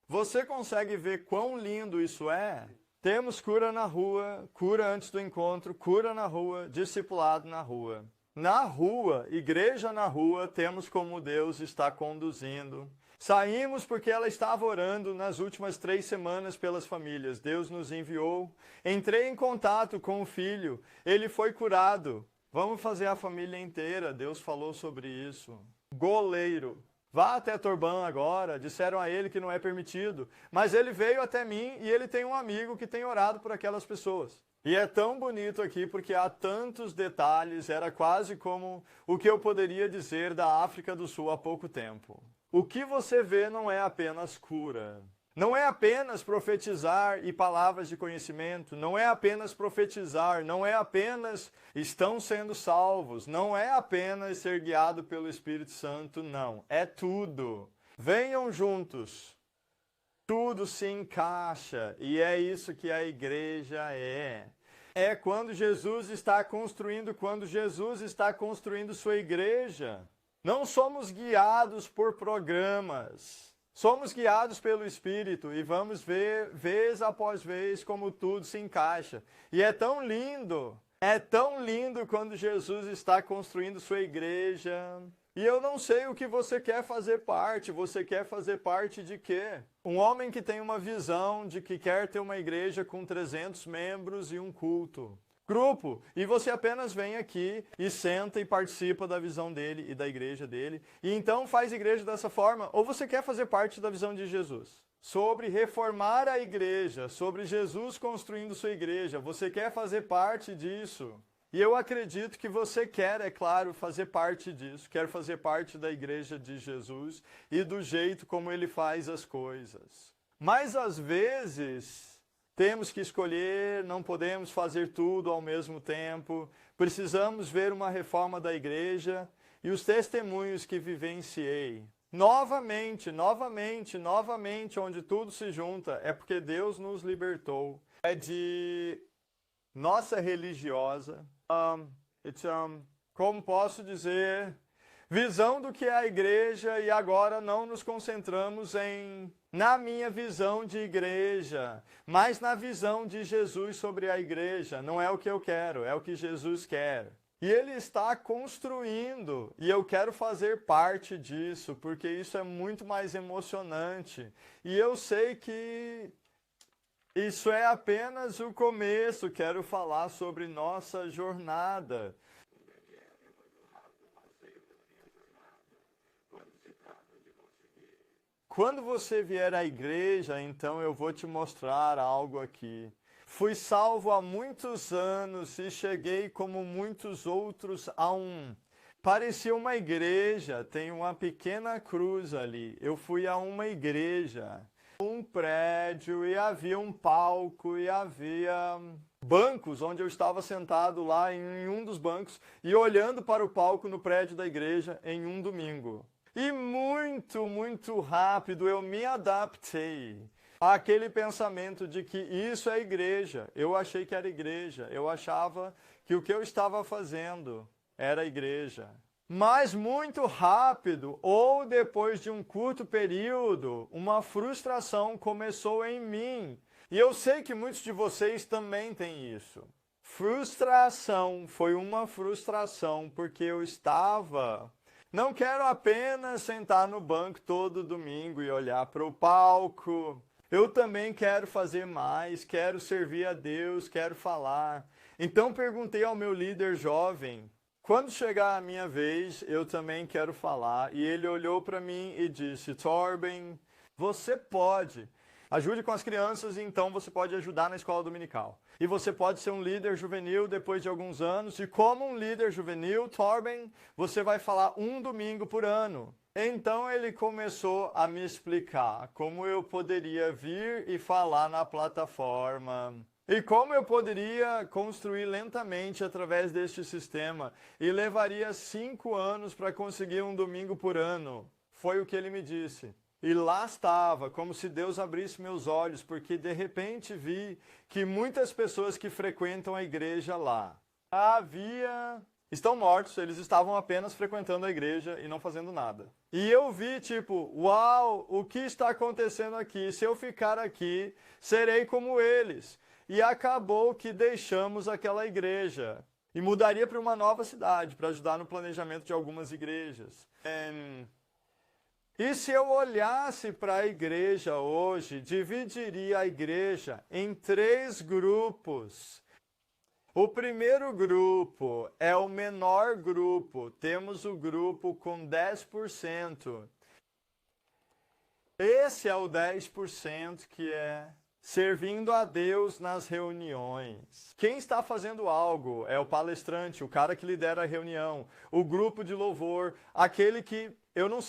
S1: Você consegue ver quão lindo isso é? Temos cura na rua, cura antes do encontro, cura na rua, discipulado na rua. Na rua, igreja na rua, temos como Deus está conduzindo. Saímos porque ela estava orando nas últimas 3 semanas pelas famílias. Deus nos enviou. Entrei em contato com o filho. Ele foi curado. Vamos fazer a família inteira. Deus falou sobre isso. Goleiro. Vá até Torban agora. Disseram a ele que não é permitido. Mas ele veio até mim e ele tem um amigo que tem orado por aquelas pessoas. E é tão bonito aqui porque há tantos detalhes. Era quase como o que eu poderia dizer da África do Sul há pouco tempo. O que você vê não é apenas cura. Não é apenas profetizar e palavras de conhecimento. Não é apenas profetizar. Não é apenas estão sendo salvos. Não é apenas ser guiado pelo Espírito Santo. Não. É tudo. Venham juntos. Tudo se encaixa. E é isso que a igreja é. É quando Jesus está construindo sua igreja. Não somos guiados por programas. Somos guiados pelo Espírito e vamos ver, vez após vez, como tudo se encaixa. E é tão lindo quando Jesus está construindo sua igreja. E eu não sei o que você quer fazer parte. Você quer fazer parte de quê? Um homem que tem uma visão de que quer ter uma igreja com 300 membros e um culto. Grupo, e você apenas vem aqui e senta e participa da visão dele e da igreja dele, e então faz igreja dessa forma, ou você quer fazer parte da visão de Jesus? Sobre reformar a igreja, sobre Jesus construindo sua igreja, você quer fazer parte disso? E eu acredito que você quer, é claro, fazer parte disso, quer fazer parte da igreja de Jesus e do jeito como ele faz as coisas. Mas às vezes temos que escolher, não podemos fazer tudo ao mesmo tempo. Precisamos ver uma reforma da igreja e os testemunhos que vivenciei. Novamente, onde tudo se junta, é porque Deus nos libertou. É de nossa religiosa, como posso dizer, visão do que é a igreja, e agora não nos concentramos na minha visão de igreja, mas na visão de Jesus sobre a igreja. Não é o que eu quero, é o que Jesus quer. E Ele está construindo, e eu quero fazer parte disso, porque isso é muito mais emocionante. E eu sei que isso é apenas o começo. Quero falar sobre nossa jornada. Quando você vier à igreja, então eu vou te mostrar algo aqui. Fui salvo há muitos anos e cheguei como muitos outros parecia uma igreja, tem uma pequena cruz ali. Eu fui a uma igreja, um prédio, e havia um palco, e havia bancos onde eu estava sentado lá em um dos bancos e olhando para o palco no prédio da igreja em um domingo. E muito rápido eu me adaptei àquele pensamento de que isso é igreja. Eu achei que era igreja. Eu achava que o que eu estava fazendo era igreja. Mas muito rápido, ou depois de um curto período, uma frustração começou em mim. E eu sei que muitos de vocês também têm isso. Frustração, foi uma frustração porque eu estava... Não quero apenas sentar no banco todo domingo e olhar para o palco. Eu também quero fazer mais, quero servir a Deus, quero falar. Então perguntei ao meu líder jovem, quando chegar a minha vez, eu também quero falar. E ele olhou para mim e disse, Torben, você pode. Ajude com as crianças e então você pode ajudar na escola dominical. E você pode ser um líder juvenil depois de alguns anos. E como um líder juvenil, Torben, você vai falar um domingo por ano. Então ele começou a me explicar como eu poderia vir e falar na plataforma. E como eu poderia construir lentamente através deste sistema. E levaria 5 anos para conseguir um domingo por ano. Foi o que ele me disse. E lá estava, como se Deus abrisse meus olhos, porque de repente vi que muitas pessoas que frequentam a igreja lá estão mortos, eles estavam apenas frequentando a igreja e não fazendo nada. E eu vi tipo, uau, o que está acontecendo aqui? Se eu ficar aqui, serei como eles. E acabou que deixamos aquela igreja. E mudaria para uma nova cidade, para ajudar no planejamento de algumas igrejas. E se eu olhasse para a igreja hoje, dividiria a igreja em 3 grupos. O primeiro grupo é o menor grupo. Temos o grupo com 10%. Esse é o 10% que é servindo a Deus nas reuniões. Quem está fazendo algo é o palestrante, o cara que lidera a reunião, o grupo de louvor, aquele que eu não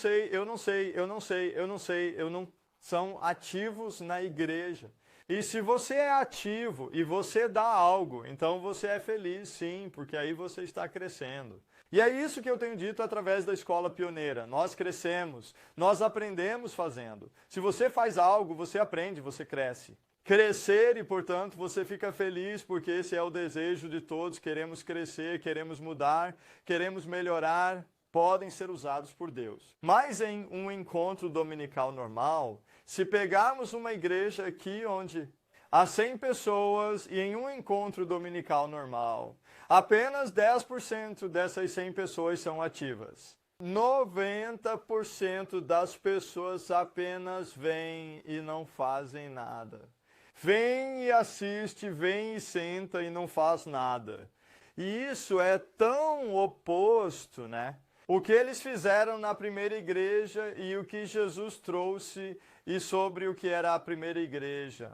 S1: são ativos na igreja. E se você é ativo e você dá algo, então você é feliz sim, porque aí você está crescendo. E é isso que eu tenho dito através da Escola Pioneira. Nós crescemos, nós aprendemos fazendo. Se você faz algo, você aprende, você cresce. Crescer e, portanto, você fica feliz porque esse é o desejo de todos. Queremos crescer, queremos mudar, queremos melhorar. podem ser usados por Deus. Mas em um encontro dominical normal, se pegarmos uma igreja aqui onde há 100 pessoas e em um encontro dominical normal, apenas 10% dessas 100 pessoas são ativas. 90% das pessoas apenas vêm e não fazem nada. Vem e assiste, vem e senta e não faz nada. E isso é tão oposto, né? O que eles fizeram na primeira igreja e o que Jesus trouxe e sobre o que era a primeira igreja.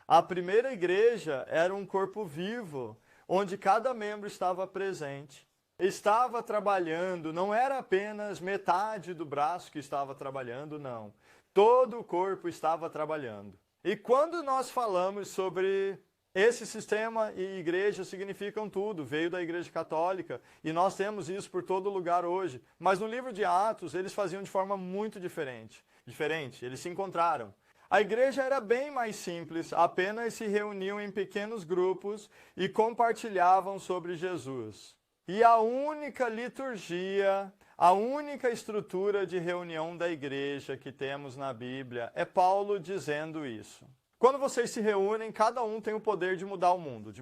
S1: A primeira igreja era um corpo vivo, onde cada membro estava presente. Estava trabalhando, não era apenas metade do braço que estava trabalhando, não. Todo o corpo estava trabalhando. E quando nós falamos sobre esse sistema e igreja significam tudo, veio da Igreja Católica e nós temos isso por todo lugar hoje. Mas no livro de Atos eles faziam de forma muito diferente. Eles se encontraram. A igreja era bem mais simples, apenas se reuniam em pequenos grupos e compartilhavam sobre Jesus. E a única liturgia, a única estrutura de reunião da igreja que temos na Bíblia é Paulo dizendo isso. Quando vocês se reúnem, cada um tem o poder de mudar o mundo,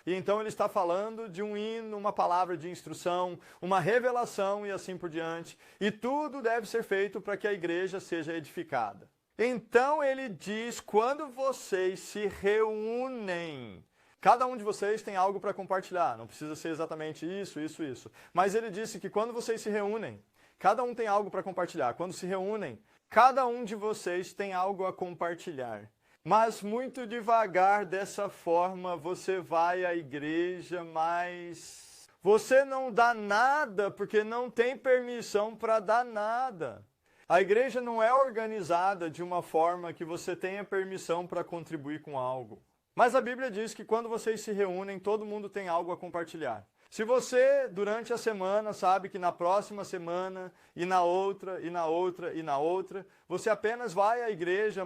S1: E então ele está falando de um hino, uma palavra de instrução, uma revelação e assim por diante. E tudo deve ser feito para que a igreja seja edificada. Então ele diz, quando vocês se reúnem, cada um de vocês tem algo para compartilhar. Não precisa ser exatamente isso. Mas ele disse que quando vocês se reúnem, cada um tem algo para compartilhar. Quando se reúnem, cada um de vocês tem algo a compartilhar. Mas muito devagar, dessa forma, você vai à igreja, mas você não dá nada porque não tem permissão para dar nada. A igreja não é organizada de uma forma que você tenha permissão para contribuir com algo. Mas a Bíblia diz que quando vocês se reúnem, todo mundo tem algo a compartilhar. Se você, durante a semana, sabe que na próxima semana, e na outra, você apenas vai à igreja,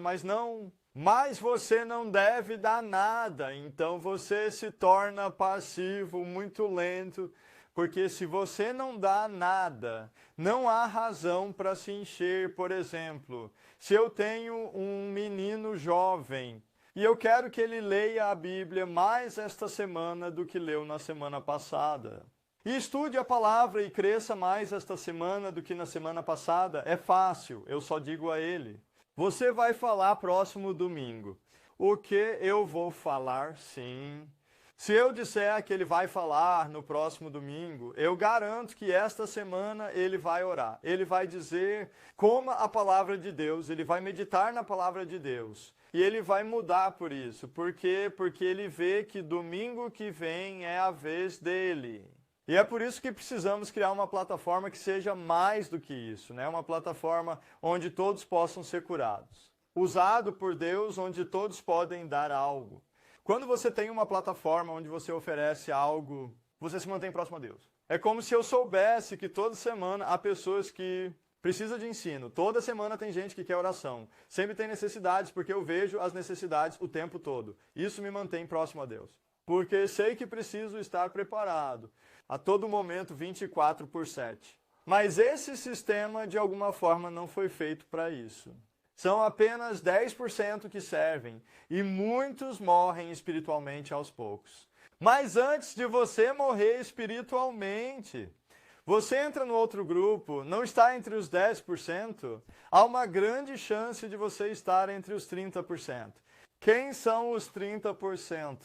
S1: mas você não deve dar nada. Então você se torna passivo, muito lento, porque se você não dá nada, não há razão para se encher. Por exemplo, se eu tenho um menino jovem, e eu quero que ele leia a Bíblia mais esta semana do que leu na semana passada. E estude a palavra e cresça mais esta semana do que na semana passada. É fácil, eu só digo a ele. Você vai falar próximo domingo. O que eu vou falar, sim. Se eu disser que ele vai falar no próximo domingo, eu garanto que esta semana ele vai orar. Ele vai dizer como a palavra de Deus, ele vai meditar na palavra de Deus. E ele vai mudar por isso. Por quê? Porque ele vê que domingo que vem é a vez dele. E é por isso que precisamos criar uma plataforma que seja mais do que isso, né? Uma plataforma onde todos possam ser curados. Usado por Deus, onde todos podem dar algo. Quando você tem uma plataforma onde você oferece algo, você se mantém próximo a Deus. É como se eu soubesse que toda semana há pessoas que precisam de ensino. Toda semana tem gente que quer oração. Sempre tem necessidades, porque eu vejo as necessidades o tempo todo. Isso me mantém próximo a Deus. Porque sei que preciso estar preparado a todo momento, 24/7. Mas esse sistema, de alguma forma, não foi feito para isso. São apenas 10% que servem e muitos morrem espiritualmente aos poucos. Mas antes de você morrer espiritualmente, você entra no outro grupo, não está entre os 10%, há uma grande chance de você estar entre os 30%. Quem são os 30%?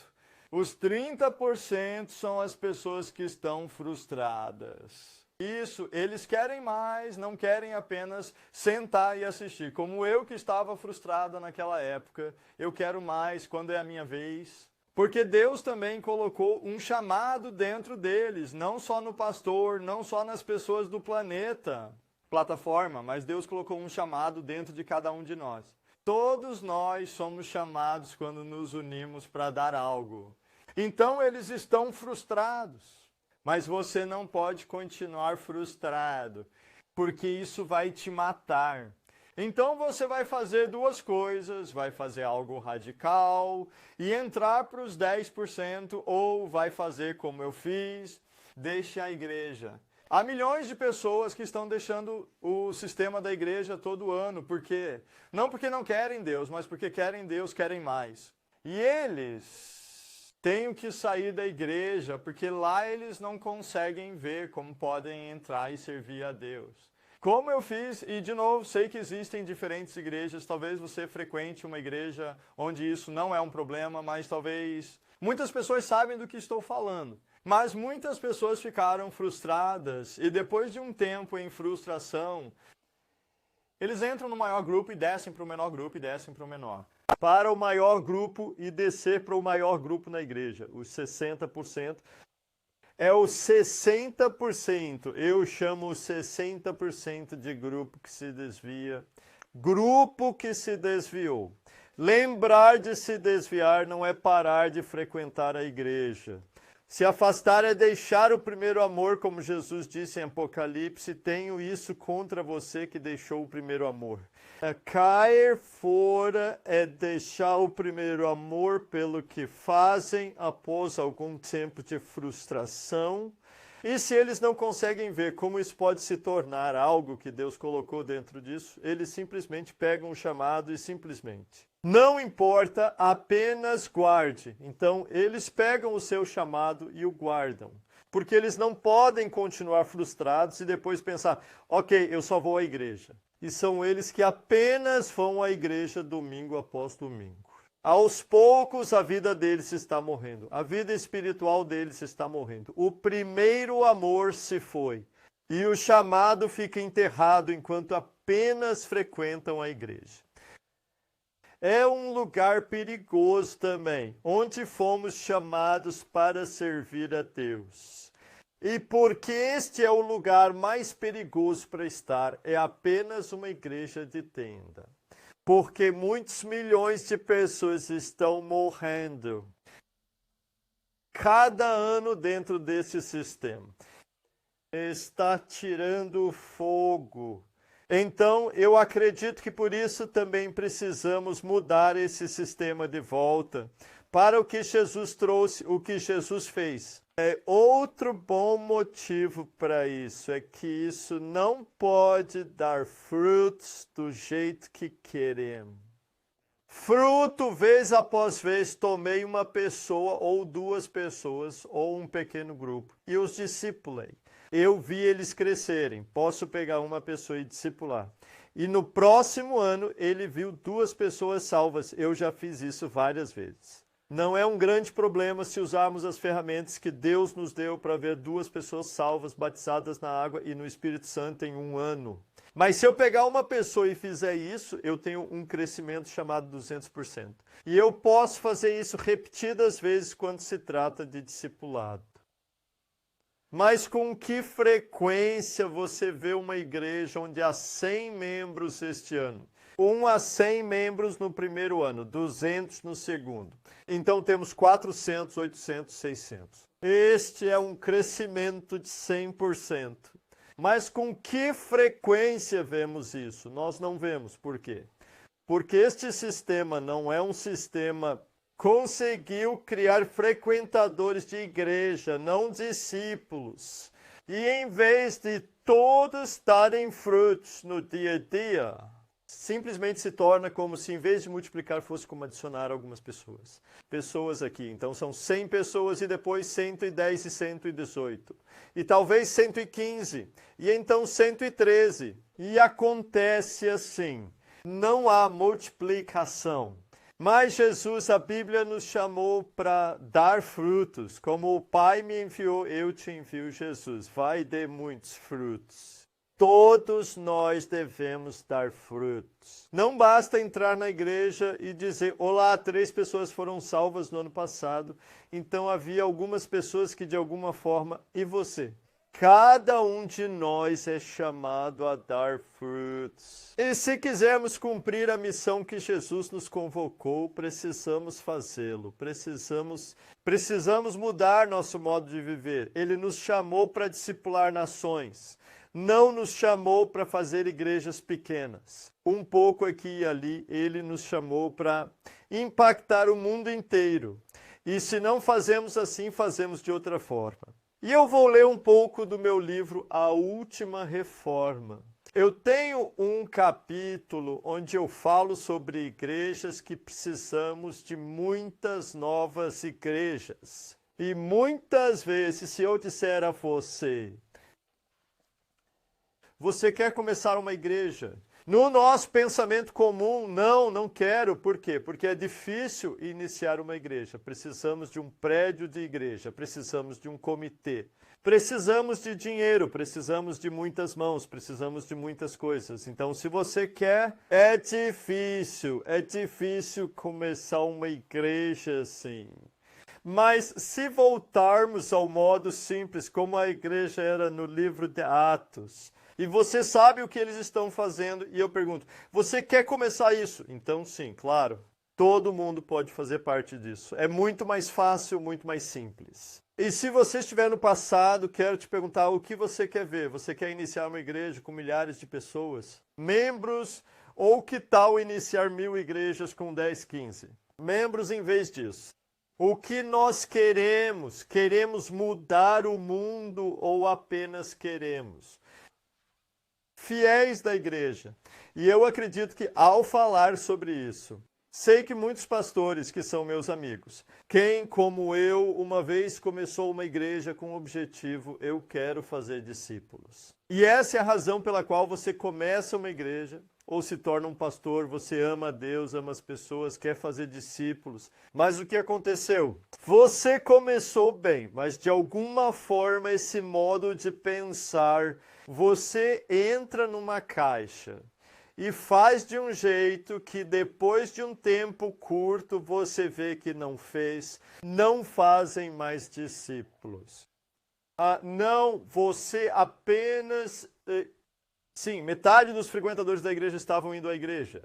S1: Os 30% são as pessoas que estão frustradas. Isso, eles querem mais, não querem apenas sentar e assistir. Como eu que estava frustrada naquela época, eu quero mais quando é a minha vez. Porque Deus também colocou um chamado dentro deles, não só no pastor, não só nas pessoas do planeta, plataforma, mas Deus colocou um chamado dentro de cada um de nós. Todos nós somos chamados quando nos unimos para dar algo. Então eles estão frustrados. Mas você não pode continuar frustrado, porque isso vai te matar. Então você vai fazer duas coisas, vai fazer algo radical e entrar para os 10%, ou vai fazer como eu fiz, deixe a igreja. Há milhões de pessoas que estão deixando o sistema da igreja todo ano, não porque não querem Deus, mas porque querem Deus, querem mais. E eles têm que sair da igreja, porque lá eles não conseguem ver como podem entrar e servir a Deus. Como eu fiz, e de novo, sei que existem diferentes igrejas, talvez você frequente uma igreja onde isso não é um problema, mas talvez muitas pessoas sabem do que estou falando. Mas muitas pessoas ficaram frustradas e depois de um tempo em frustração, eles entram no maior grupo e descem para o menor grupo e descem para o menor. Para o maior grupo e descer para o maior grupo na igreja, os 60%. É o 60%, eu chamo 60% de grupo que se desvia. Grupo que se desviou. Lembrar de se desviar não é parar de frequentar a igreja. Se afastar é deixar o primeiro amor, como Jesus disse em Apocalipse, tenho isso contra você que deixou o primeiro amor. Cair fora é deixar o primeiro amor pelo que fazem após algum tempo de frustração. E se eles não conseguem ver como isso pode se tornar algo que Deus colocou dentro disso, eles simplesmente pegam o chamado e simplesmente. Não importa, apenas guarde. Então, eles pegam o seu chamado e o guardam. Porque eles não podem continuar frustrados e depois pensar, ok, eu só vou à igreja. E são eles que apenas vão à igreja domingo após domingo. Aos poucos a vida deles está morrendo. A vida espiritual deles está morrendo. O primeiro amor se foi. E o chamado fica enterrado enquanto apenas frequentam a igreja. É um lugar perigoso também, onde fomos chamados para servir a Deus. E porque este é o lugar mais perigoso para estar, é apenas uma igreja de tenda. Porque muitos milhões de pessoas estão morrendo cada ano dentro desse sistema. Está tirando fogo. Então, eu acredito que por isso também precisamos mudar esse sistema de volta para o que Jesus trouxe, o que Jesus fez. Outro bom motivo para isso é que isso não pode dar frutos do jeito que queremos. Fruto, vez após vez, tomei uma pessoa ou duas pessoas ou um pequeno grupo e os discipulei. Eu vi eles crescerem. Posso pegar uma pessoa e discipular. E no próximo ano, ele viu duas pessoas salvas. Eu já fiz isso várias vezes. Não é um grande problema se usarmos as ferramentas que Deus nos deu para ver duas pessoas salvas, batizadas na água e no Espírito Santo em um ano. Mas se eu pegar uma pessoa e fizer isso, eu tenho um crescimento chamado 200%. E eu posso fazer isso repetidas vezes quando se trata de discipulado. Mas com que frequência você vê uma igreja onde há 100 membros este ano? 1 a 100 membros no primeiro ano, 200 no segundo. Então temos 400, 800, 600. Este é um crescimento de 100%. Mas com que frequência vemos isso? Nós não vemos. Por quê? Porque este sistema não é um sistema conseguiu criar frequentadores de igreja, não discípulos. E em vez de todos darem frutos no dia a dia, simplesmente se torna como se em vez de multiplicar fosse como adicionar algumas pessoas. Pessoas aqui, então são 100 pessoas e depois 110 e 118. E talvez 115, e então 113. E acontece assim, não há multiplicação. Mas Jesus, a Bíblia nos chamou para dar frutos. Como o Pai me enviou, eu te envio, Jesus. Vai dar muitos frutos. Todos nós devemos dar frutos. Não basta entrar na igreja e dizer, olá, 3 pessoas foram salvas no ano passado. Então havia algumas pessoas que de alguma forma, e você? Cada um de nós é chamado a dar frutos. E se quisermos cumprir a missão que Jesus nos convocou, precisamos fazê-lo. Precisamos mudar nosso modo de viver. Ele nos chamou para discipular nações. Não nos chamou para fazer igrejas pequenas. Um pouco aqui e ali, ele nos chamou para impactar o mundo inteiro. E se não fazemos assim, fazemos de outra forma. E eu vou ler um pouco do meu livro A Última Reforma. Eu tenho um capítulo onde eu falo sobre igrejas que precisamos de muitas novas igrejas. E muitas vezes, se eu disser a você, você quer começar uma igreja? No nosso pensamento comum, não quero. Por quê? Porque é difícil iniciar uma igreja. Precisamos de um prédio de igreja, precisamos de um comitê, precisamos de dinheiro, precisamos de muitas mãos, precisamos de muitas coisas. Então, se você quer, é difícil começar uma igreja assim. Mas se voltarmos ao modo simples, como a igreja era no livro de Atos, e você sabe o que eles estão fazendo, e eu pergunto, você quer começar isso? Então sim, claro, todo mundo pode fazer parte disso. É muito mais fácil, muito mais simples. E se você estiver no passado, quero te perguntar o que você quer ver. Você quer iniciar uma igreja com milhares de pessoas? Membros? Ou que tal iniciar 1000 igrejas com 10, 15? Membros em vez disso. O que nós queremos? Queremos mudar o mundo ou apenas queremos? Fiéis da igreja. E eu acredito que ao falar sobre isso, sei que muitos pastores que são meus amigos, quem como eu uma vez começou uma igreja com o objetivo, eu quero fazer discípulos. E essa é a razão pela qual você começa uma igreja ou se torna um pastor, você ama a Deus, ama as pessoas, quer fazer discípulos. Mas o que aconteceu? Você começou bem, mas de alguma forma esse modo de pensar, você entra numa caixa e faz de um jeito que depois de um tempo curto você vê que não fez, não fazem mais discípulos. Não, você apenas... Sim, metade dos frequentadores da igreja estavam indo à igreja.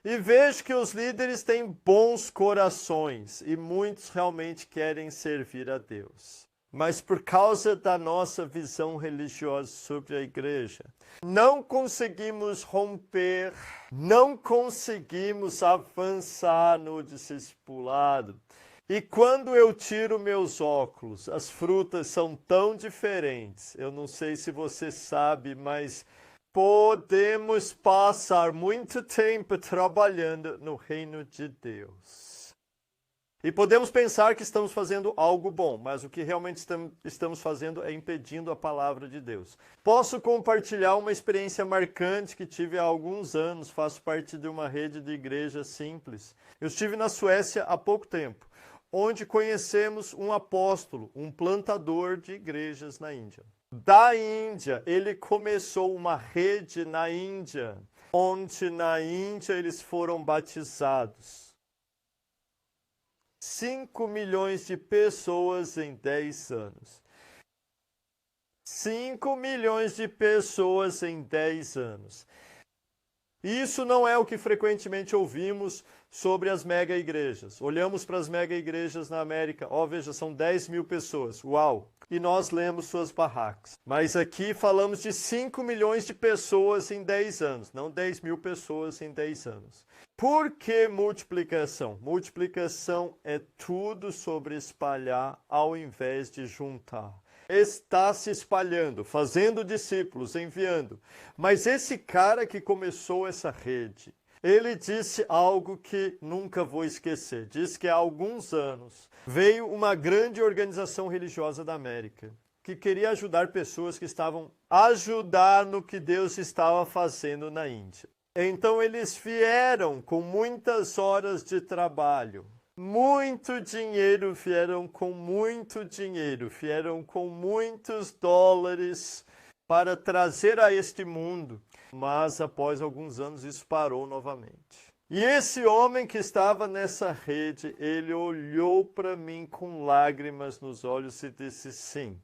S1: E vejo que os líderes têm bons corações e muitos realmente querem servir a Deus. Mas por causa da nossa visão religiosa sobre a igreja, não conseguimos romper, não conseguimos avançar no discipulado. E quando eu tiro meus óculos, as frutas são tão diferentes. Eu não sei se você sabe, mas podemos passar muito tempo trabalhando no reino de Deus. E podemos pensar que estamos fazendo algo bom, mas o que realmente estamos fazendo é impedindo a palavra de Deus. Posso compartilhar uma experiência marcante que tive há alguns anos, faço parte de uma rede de igrejas simples. Eu estive na Suécia há pouco tempo, onde conhecemos um apóstolo, um plantador de igrejas na Índia. Da Índia, ele começou uma rede na Índia, onde na Índia eles foram batizados. 5 milhões de pessoas em 10 anos. 5 milhões de pessoas em 10 anos. Isso não é o que frequentemente ouvimos sobre as mega igrejas. Olhamos para as mega igrejas na América, veja, são 10 mil pessoas, uau! E nós lemos suas barracas. Mas aqui falamos de 5 milhões de pessoas em 10 anos, não 10 mil pessoas em 10 anos. Por que multiplicação? Multiplicação é tudo sobre espalhar ao invés de juntar. Está se espalhando, fazendo discípulos, enviando. Mas esse cara que começou essa rede, ele disse algo que nunca vou esquecer. Diz que há alguns anos veio uma grande organização religiosa da América que queria ajudar pessoas que estavam ajudar no que Deus estava fazendo na Índia. Então eles vieram com muitas horas de trabalho. Muito dinheiro, vieram com muito dinheiro, vieram com muitos dólares para trazer a este mundo. Mas após alguns anos isso parou novamente. E esse homem que estava nessa rede, ele olhou para mim com lágrimas nos olhos e disse sim.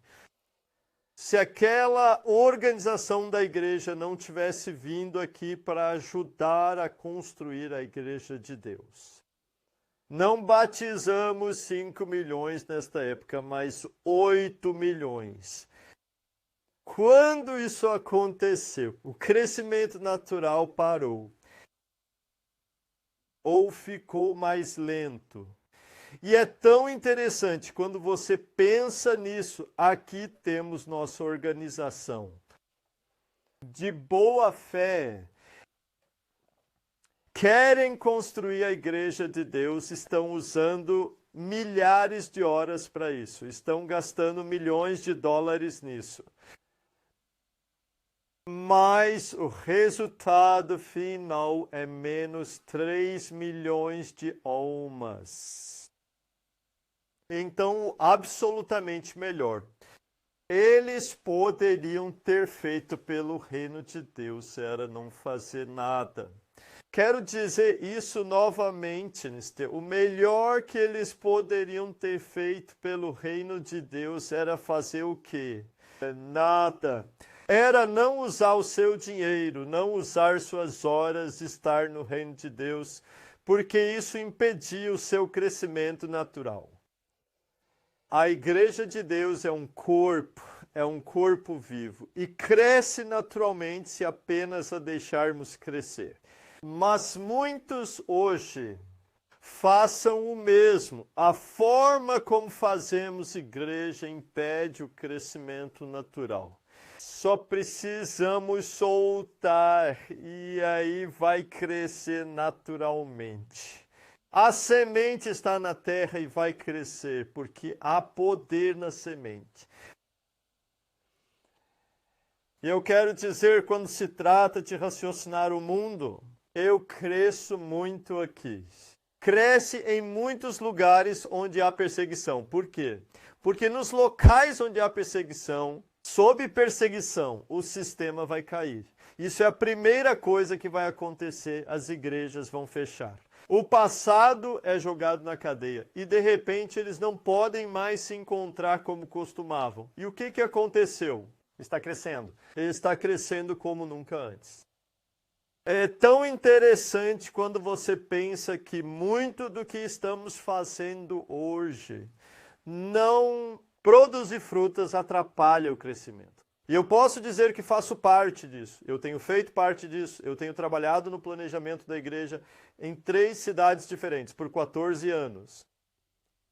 S1: Se aquela organização da igreja não tivesse vindo aqui para ajudar a construir a igreja de Deus, não batizamos 5 milhões nesta época, mas 8 milhões. Quando isso aconteceu, o crescimento natural parou ou ficou mais lento. E é tão interessante, quando você pensa nisso, aqui temos nossa organização. De boa fé, querem construir a igreja de Deus, estão usando milhares de horas para isso, estão gastando milhões de dólares nisso. Mas o resultado final é menos 3 milhões de almas. Então, absolutamente melhor. Eles poderiam ter feito pelo reino de Deus, era não fazer nada. Quero dizer isso novamente, o melhor que eles poderiam ter feito pelo reino de Deus era fazer o quê? Nada. Era não usar o seu dinheiro, não usar suas horas, estar no reino de Deus, porque isso impedia o seu crescimento natural. A igreja de Deus é um corpo vivo, e cresce naturalmente se apenas a deixarmos crescer. Mas muitos hoje façam o mesmo. A forma como fazemos igreja impede o crescimento natural. Só precisamos soltar e aí vai crescer naturalmente. A semente está na terra e vai crescer, porque há poder na semente. E eu quero dizer, quando se trata de raciocinar o mundo, eu cresço muito aqui. Cresce em muitos lugares onde há perseguição. Por quê? Porque nos locais onde há perseguição, sob perseguição, o sistema vai cair. Isso é a primeira coisa que vai acontecer, as igrejas vão fechar. O passado é jogado na cadeia e de repente eles não podem mais se encontrar como costumavam. E o que aconteceu? Está crescendo. Está crescendo como nunca antes. É tão interessante quando você pensa que muito do que estamos fazendo hoje não produzir frutas atrapalha o crescimento. E eu posso dizer que faço parte disso. Eu tenho feito parte disso. Eu tenho trabalhado no planejamento da igreja em 3 cidades diferentes por 14 anos.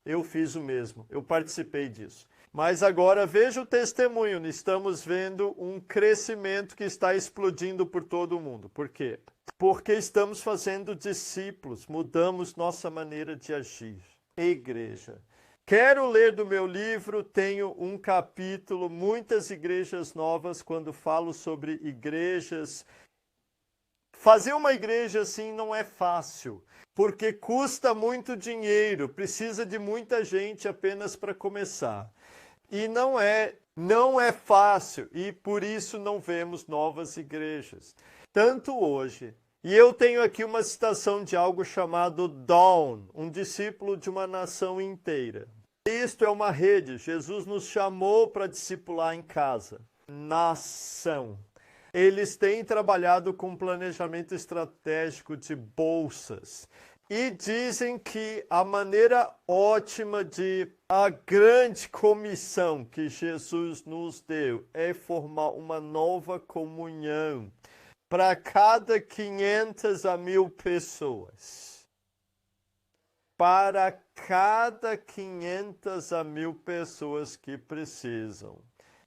S1: Eu fiz o mesmo. Eu participei disso. Mas agora veja o testemunho. Estamos vendo um crescimento que está explodindo por todo o mundo. Por quê? Porque estamos fazendo discípulos. Mudamos nossa maneira de agir. Igreja. Quero ler do meu livro, tenho um capítulo, muitas igrejas novas, quando falo sobre igrejas. Fazer uma igreja assim não é fácil, porque custa muito dinheiro, precisa de muita gente apenas para começar. E não é fácil, e por isso não vemos novas igrejas. Tanto hoje. E eu tenho aqui uma citação de algo chamado Dawn, um discípulo de uma nação inteira. Isto é uma rede. Jesus nos chamou para discipular em casa. Nação. Eles têm trabalhado com planejamento estratégico de bolsas. E dizem que a maneira ótima de a grande comissão que Jesus nos deu é formar uma nova comunhão para cada 500 a 1.000 pessoas. Para cada 500 a 1.000 pessoas que precisam.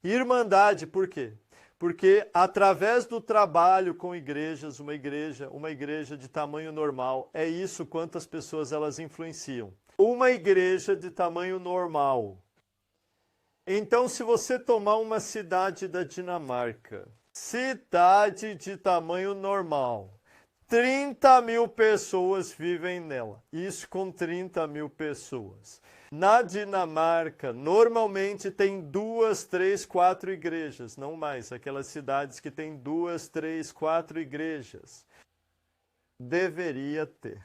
S1: Irmandade, por quê? Porque através do trabalho com igrejas, uma igreja de tamanho normal, é isso quantas pessoas elas influenciam. Uma igreja de tamanho normal. Então, se você tomar uma cidade da Dinamarca, cidade de tamanho normal, 30.000 pessoas vivem nela. Isso com 30.000 pessoas. Na Dinamarca, normalmente tem 2, 3, 4 igrejas, não mais. Aquelas cidades que tem 2, 3, 4 igrejas. Deveria ter.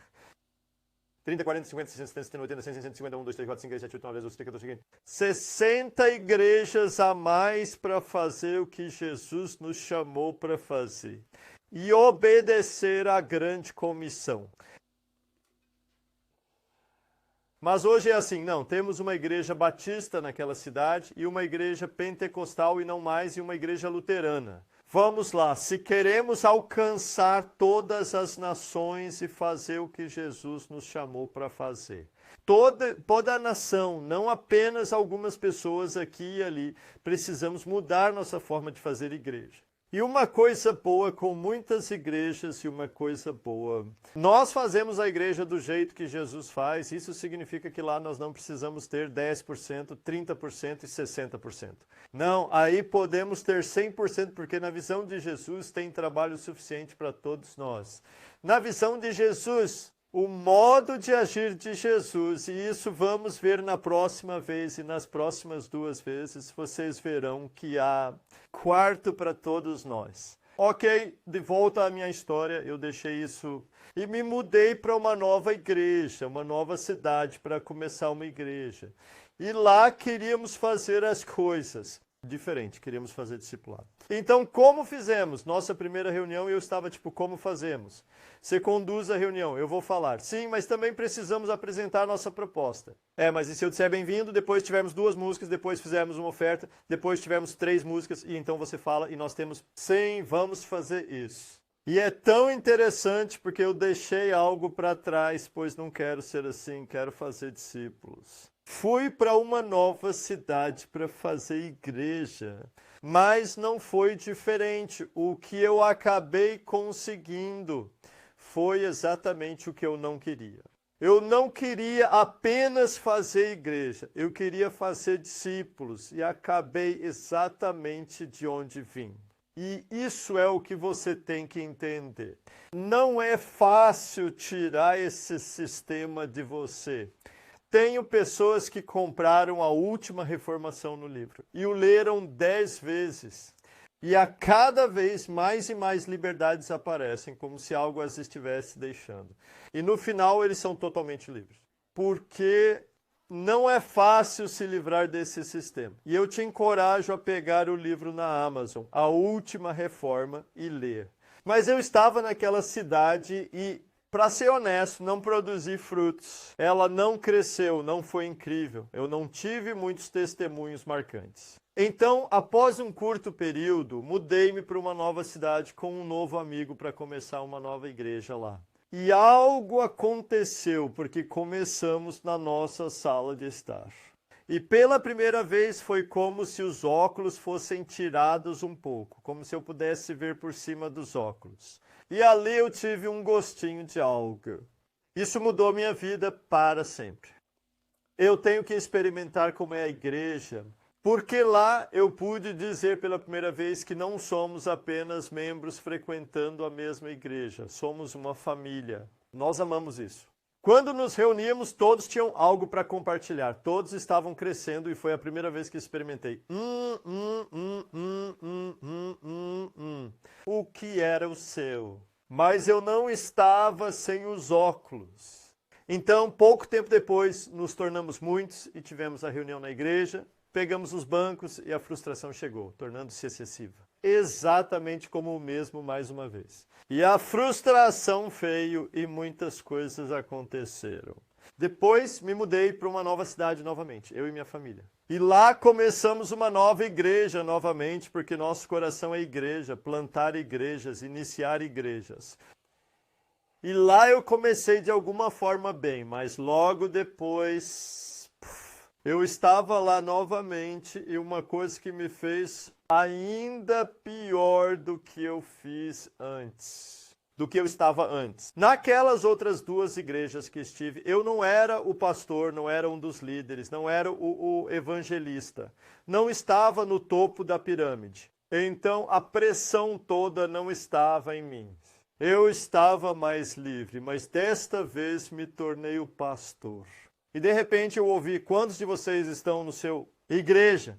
S1: 30, 40, 50, 60, 70, 70, 80, 100, 150, 1, 2, 3, 4, 5, 6, 7, 8, 9, 10, 12, 13, 14, 15. 60 igrejas a mais para fazer o que Jesus nos chamou para fazer. E obedecer à grande comissão. Mas hoje é assim, não, temos uma igreja batista naquela cidade e uma igreja pentecostal e não mais, e uma igreja luterana. Vamos lá, se queremos alcançar todas as nações e fazer o que Jesus nos chamou para fazer. Toda a nação, não apenas algumas pessoas aqui e ali, precisamos mudar nossa forma de fazer igreja. E uma coisa boa com muitas igrejas e uma coisa boa, nós fazemos a igreja do jeito que Jesus faz, isso significa que lá nós não precisamos ter 10%, 30% e 60%. Não, aí podemos ter 100%, porque na visão de Jesus tem trabalho suficiente para todos nós. Na visão de Jesus, o modo de agir de Jesus, e isso vamos ver na próxima vez e nas próximas 2 vezes, vocês verão que há quarto para todos nós. Ok, de volta à minha história, eu deixei isso e me mudei para uma nova igreja, uma nova cidade, para começar uma igreja. E lá queríamos fazer as coisas diferente, queríamos fazer discipulado. Então, como fizemos? Nossa primeira reunião, eu estava tipo, como fazemos? Você conduz a reunião, eu vou falar. Sim, mas também precisamos apresentar nossa proposta. Mas e se eu disser bem-vindo, depois tivemos 2 músicas, depois fizemos uma oferta, depois tivemos 3 músicas, e então você fala, e nós temos, sim, vamos fazer isso. E é tão interessante porque eu deixei algo para trás, pois não quero ser assim, quero fazer discípulos. Fui para uma nova cidade para fazer igreja, mas não foi diferente. O que eu acabei conseguindo foi exatamente o que eu não queria. Eu não queria apenas fazer igreja, eu queria fazer discípulos e acabei exatamente de onde vim. E isso é o que você tem que entender. Não é fácil tirar esse sistema de você. Tenho pessoas que compraram a última reformação no livro e o leram 10 vezes. E a cada vez mais e mais liberdades aparecem, como se algo as estivesse deixando. E no final eles são totalmente livres. Porque não é fácil se livrar desse sistema. E eu te encorajo a pegar o livro na Amazon, A Última Reforma, e ler. Mas eu estava naquela cidade e, para ser honesto, não produzi frutos. Ela não cresceu, não foi incrível. Eu não tive muitos testemunhos marcantes. Então, após um curto período, mudei-me para uma nova cidade com um novo amigo para começar uma nova igreja lá. E algo aconteceu, porque começamos na nossa sala de estar. E pela primeira vez foi como se os óculos fossem tirados um pouco, como se eu pudesse ver por cima dos óculos. E ali eu tive um gostinho de algo. Isso mudou minha vida para sempre. Eu tenho que experimentar como é a igreja, porque lá eu pude dizer pela primeira vez que não somos apenas membros frequentando a mesma igreja, somos uma família. Nós amamos isso. Quando nos reuníamos, todos tinham algo para compartilhar, todos estavam crescendo e foi a primeira vez que experimentei. O que era o seu? Mas eu não estava sem os óculos. Então, pouco tempo depois, nos tornamos muitos e tivemos a reunião na igreja. Pegamos os bancos e a frustração chegou, tornando-se excessiva. Exatamente como o mesmo mais uma vez. E a frustração veio e muitas coisas aconteceram. Depois me mudei para uma nova cidade novamente, eu e minha família. E lá começamos uma nova igreja novamente, porque nosso coração é igreja, plantar igrejas, iniciar igrejas. E lá eu comecei de alguma forma bem, mas logo depois eu estava lá novamente e uma coisa que me fez ainda pior do que eu fiz antes, do que eu estava antes. Naquelas outras 2 igrejas que estive, eu não era o pastor, não era um dos líderes, não era o evangelista, não estava no topo da pirâmide. Então a pressão toda não estava em mim. Eu estava mais livre, mas desta vez me tornei o pastor. E de repente eu ouvi, quantos de vocês estão no seu igreja?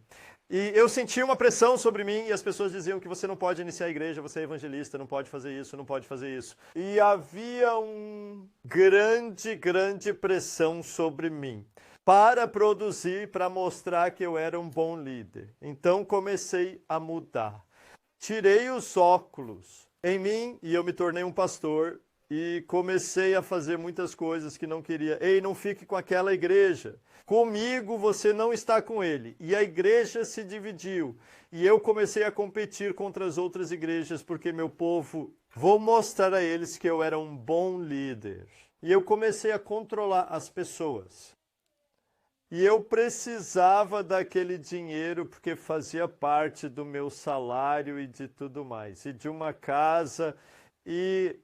S1: E eu senti uma pressão sobre mim e as pessoas diziam que você não pode iniciar a igreja, você é evangelista, não pode fazer isso, não pode fazer isso. E havia uma grande pressão sobre mim para produzir, para mostrar que eu era um bom líder. Então comecei a mudar. Tirei os óculos em mim e eu me tornei um pastor e comecei a fazer muitas coisas que não queria. Ei, não fique com aquela igreja. Comigo você não está com ele. E a igreja se dividiu. E eu comecei a competir contra as outras igrejas, porque meu povo, vou mostrar a eles que eu era um bom líder. E eu comecei a controlar as pessoas. E eu precisava daquele dinheiro porque fazia parte do meu salário e de tudo mais. E de uma casa. E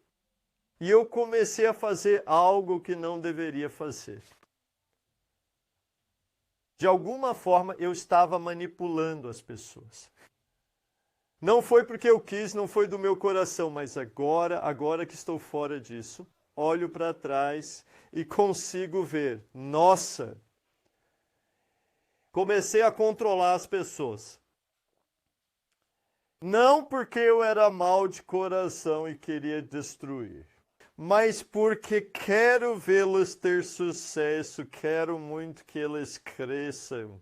S1: eu comecei a fazer algo que não deveria fazer. De alguma forma, eu estava manipulando as pessoas. Não foi porque eu quis, não foi do meu coração, mas agora que estou fora disso, olho para trás e consigo ver, nossa, comecei a controlar as pessoas. Não porque eu era mau de coração e queria destruir, mas porque quero vê-los ter sucesso, quero muito que eles cresçam.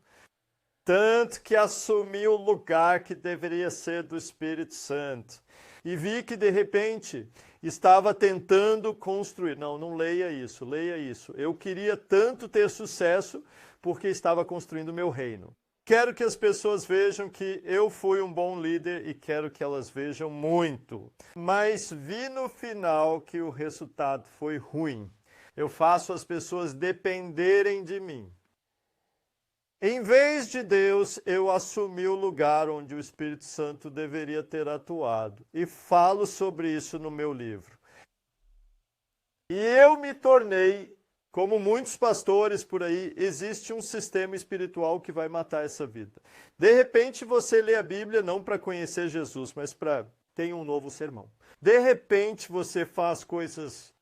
S1: Tanto que assumi o lugar que deveria ser do Espírito Santo. E vi que, de repente, estava tentando construir. Não leia isso, leia isso. Eu queria tanto ter sucesso porque estava construindo o meu reino. Quero que as pessoas vejam que eu fui um bom líder e quero que elas vejam muito. Mas vi no final que o resultado foi ruim. Eu faço as pessoas dependerem de mim. Em vez de Deus, eu assumi o lugar onde o Espírito Santo deveria ter atuado. E falo sobre isso no meu livro. E eu me tornei, como muitos pastores por aí, existe um sistema espiritual que vai matar essa vida. De repente você lê a Bíblia não para conhecer Jesus, mas para ter um novo sermão. De repente você faz coisas...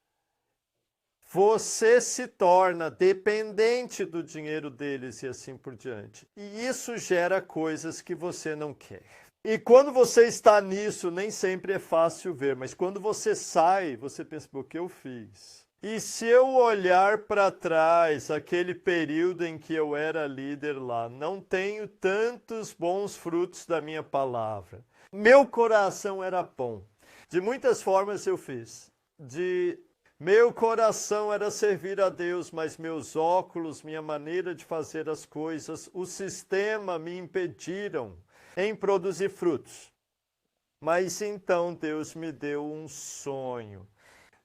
S1: Você se torna dependente do dinheiro deles e assim por diante. E isso gera coisas que você não quer. E quando você está nisso, nem sempre é fácil ver, mas quando você sai, você pensa, o que eu fiz? E se eu olhar para trás, aquele período em que eu era líder lá, não tenho tantos bons frutos da minha palavra. Meu coração era bom. De muitas formas eu fiz. Meu coração era servir a Deus, mas meus óculos, minha maneira de fazer as coisas, o sistema me impediram em produzir frutos. Mas então Deus me deu um sonho.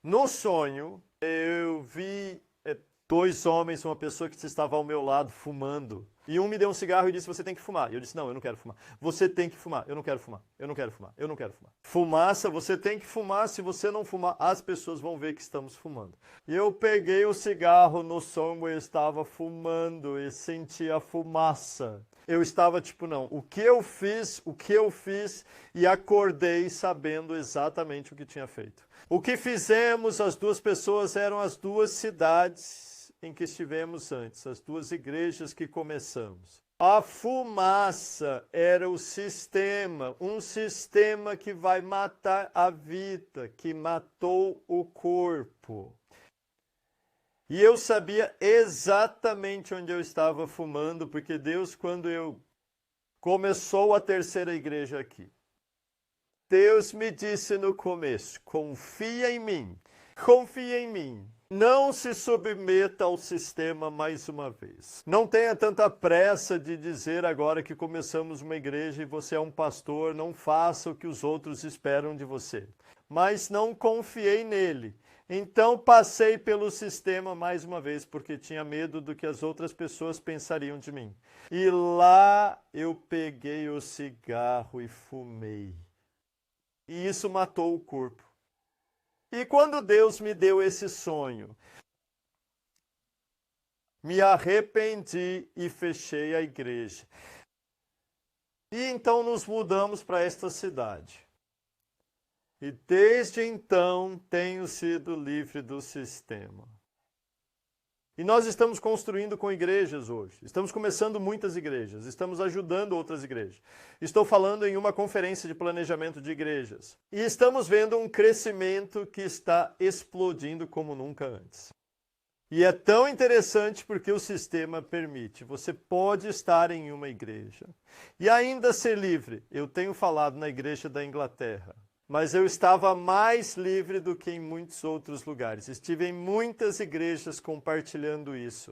S1: No sonho, eu vi dois homens, uma pessoa que estava ao meu lado fumando. E um me deu um cigarro e disse, você tem que fumar. E eu disse, não, eu não quero fumar. Você tem que fumar. Eu não quero fumar. Eu não quero fumar. Eu não quero fumar. Fumaça, você tem que fumar. Se você não fumar, as pessoas vão ver que estamos fumando. E eu peguei o cigarro no sonho e estava fumando e senti a fumaça. Eu estava tipo, não, o que eu fiz, e acordei sabendo exatamente o que tinha feito. O que fizemos, as duas pessoas eram as duas cidades em que estivemos antes, as duas igrejas que começamos. A fumaça era o sistema, um sistema que vai matar a vida, que matou o corpo. E eu sabia exatamente onde eu estava fumando, porque Deus, quando eu começou a terceira igreja aqui, Deus me disse no começo, confia em mim, confia em mim. Não se submeta ao sistema mais uma vez. Não tenha tanta pressa de dizer agora que começamos uma igreja e você é um pastor, não faça o que os outros esperam de você. Mas não confiei nele. Então passei pelo sistema mais uma vez, porque tinha medo do que as outras pessoas pensariam de mim. E lá eu peguei o cigarro e fumei. E isso matou o corpo. E quando Deus me deu esse sonho, me arrependi e fechei a igreja. E então nos mudamos para esta cidade. E desde então tenho sido livre do sistema. E nós estamos construindo com igrejas hoje. Estamos começando muitas igrejas. Estamos ajudando outras igrejas. Estou falando em uma conferência de planejamento de igrejas. E estamos vendo um crescimento que está explodindo como nunca antes. E é tão interessante porque o sistema permite. Você pode estar em uma igreja e ainda ser livre. Eu tenho falado na igreja da Inglaterra. mas eu estava mais livre do que em muitos outros lugares. Estive em muitas igrejas compartilhando isso.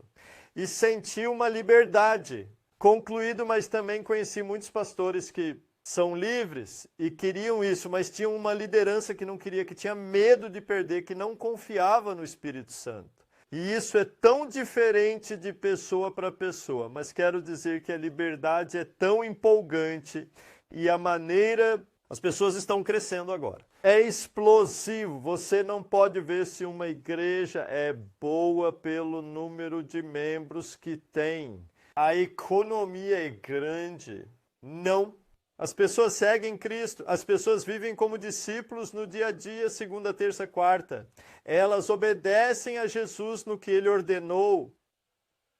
S1: E senti uma liberdade. Concluído, mas também conheci muitos pastores que são livres e queriam isso, mas tinham uma liderança que não queria, que tinha medo de perder, que não confiava no Espírito Santo. E isso é tão diferente de pessoa para pessoa, mas quero dizer que a liberdade é tão empolgante e a maneira... As pessoas estão crescendo agora. É explosivo. Você não pode ver se uma igreja é boa pelo número de membros que tem. A economia é grande. Não. As pessoas seguem Cristo. As pessoas vivem como discípulos no dia a dia, segunda, terça, quarta. Elas obedecem a Jesus no que Ele ordenou.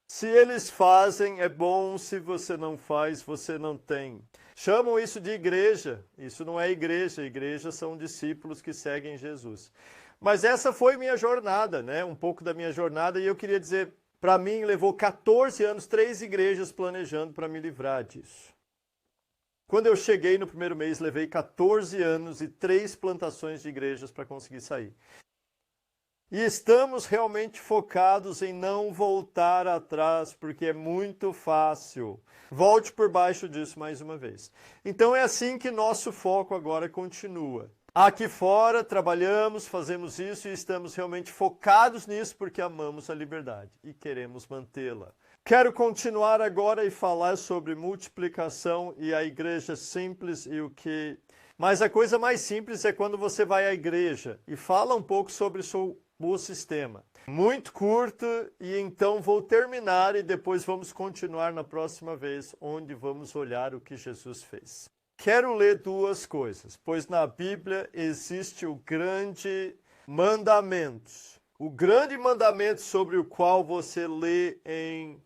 S1: Se eles fazem, é bom. Se você não faz, você não tem. Chamam isso de igreja. Isso não é igreja. Igreja são discípulos que seguem Jesus. Mas essa foi minha jornada, né? Um pouco da minha jornada. E eu queria dizer, para mim, levou 14 anos, 3 igrejas planejando para me livrar disso. Quando eu cheguei no primeiro mês, levei 14 anos e 3 plantações de igrejas para conseguir sair. E estamos realmente focados em não voltar atrás, porque é muito fácil. Volte por baixo disso mais uma vez. Então é assim que nosso foco agora continua. Aqui fora trabalhamos, fazemos isso e estamos realmente focados nisso porque amamos a liberdade e queremos mantê-la. Quero continuar agora e falar sobre multiplicação e a igreja simples e o que... Mas a coisa mais simples é quando você vai à igreja e fala um pouco sobre o sistema. Muito curto e então vou terminar e depois vamos continuar na próxima vez, onde vamos olhar o que Jesus fez. Quero ler 2 coisas, pois na Bíblia existe o grande mandamento. O grande mandamento sobre o qual você lê em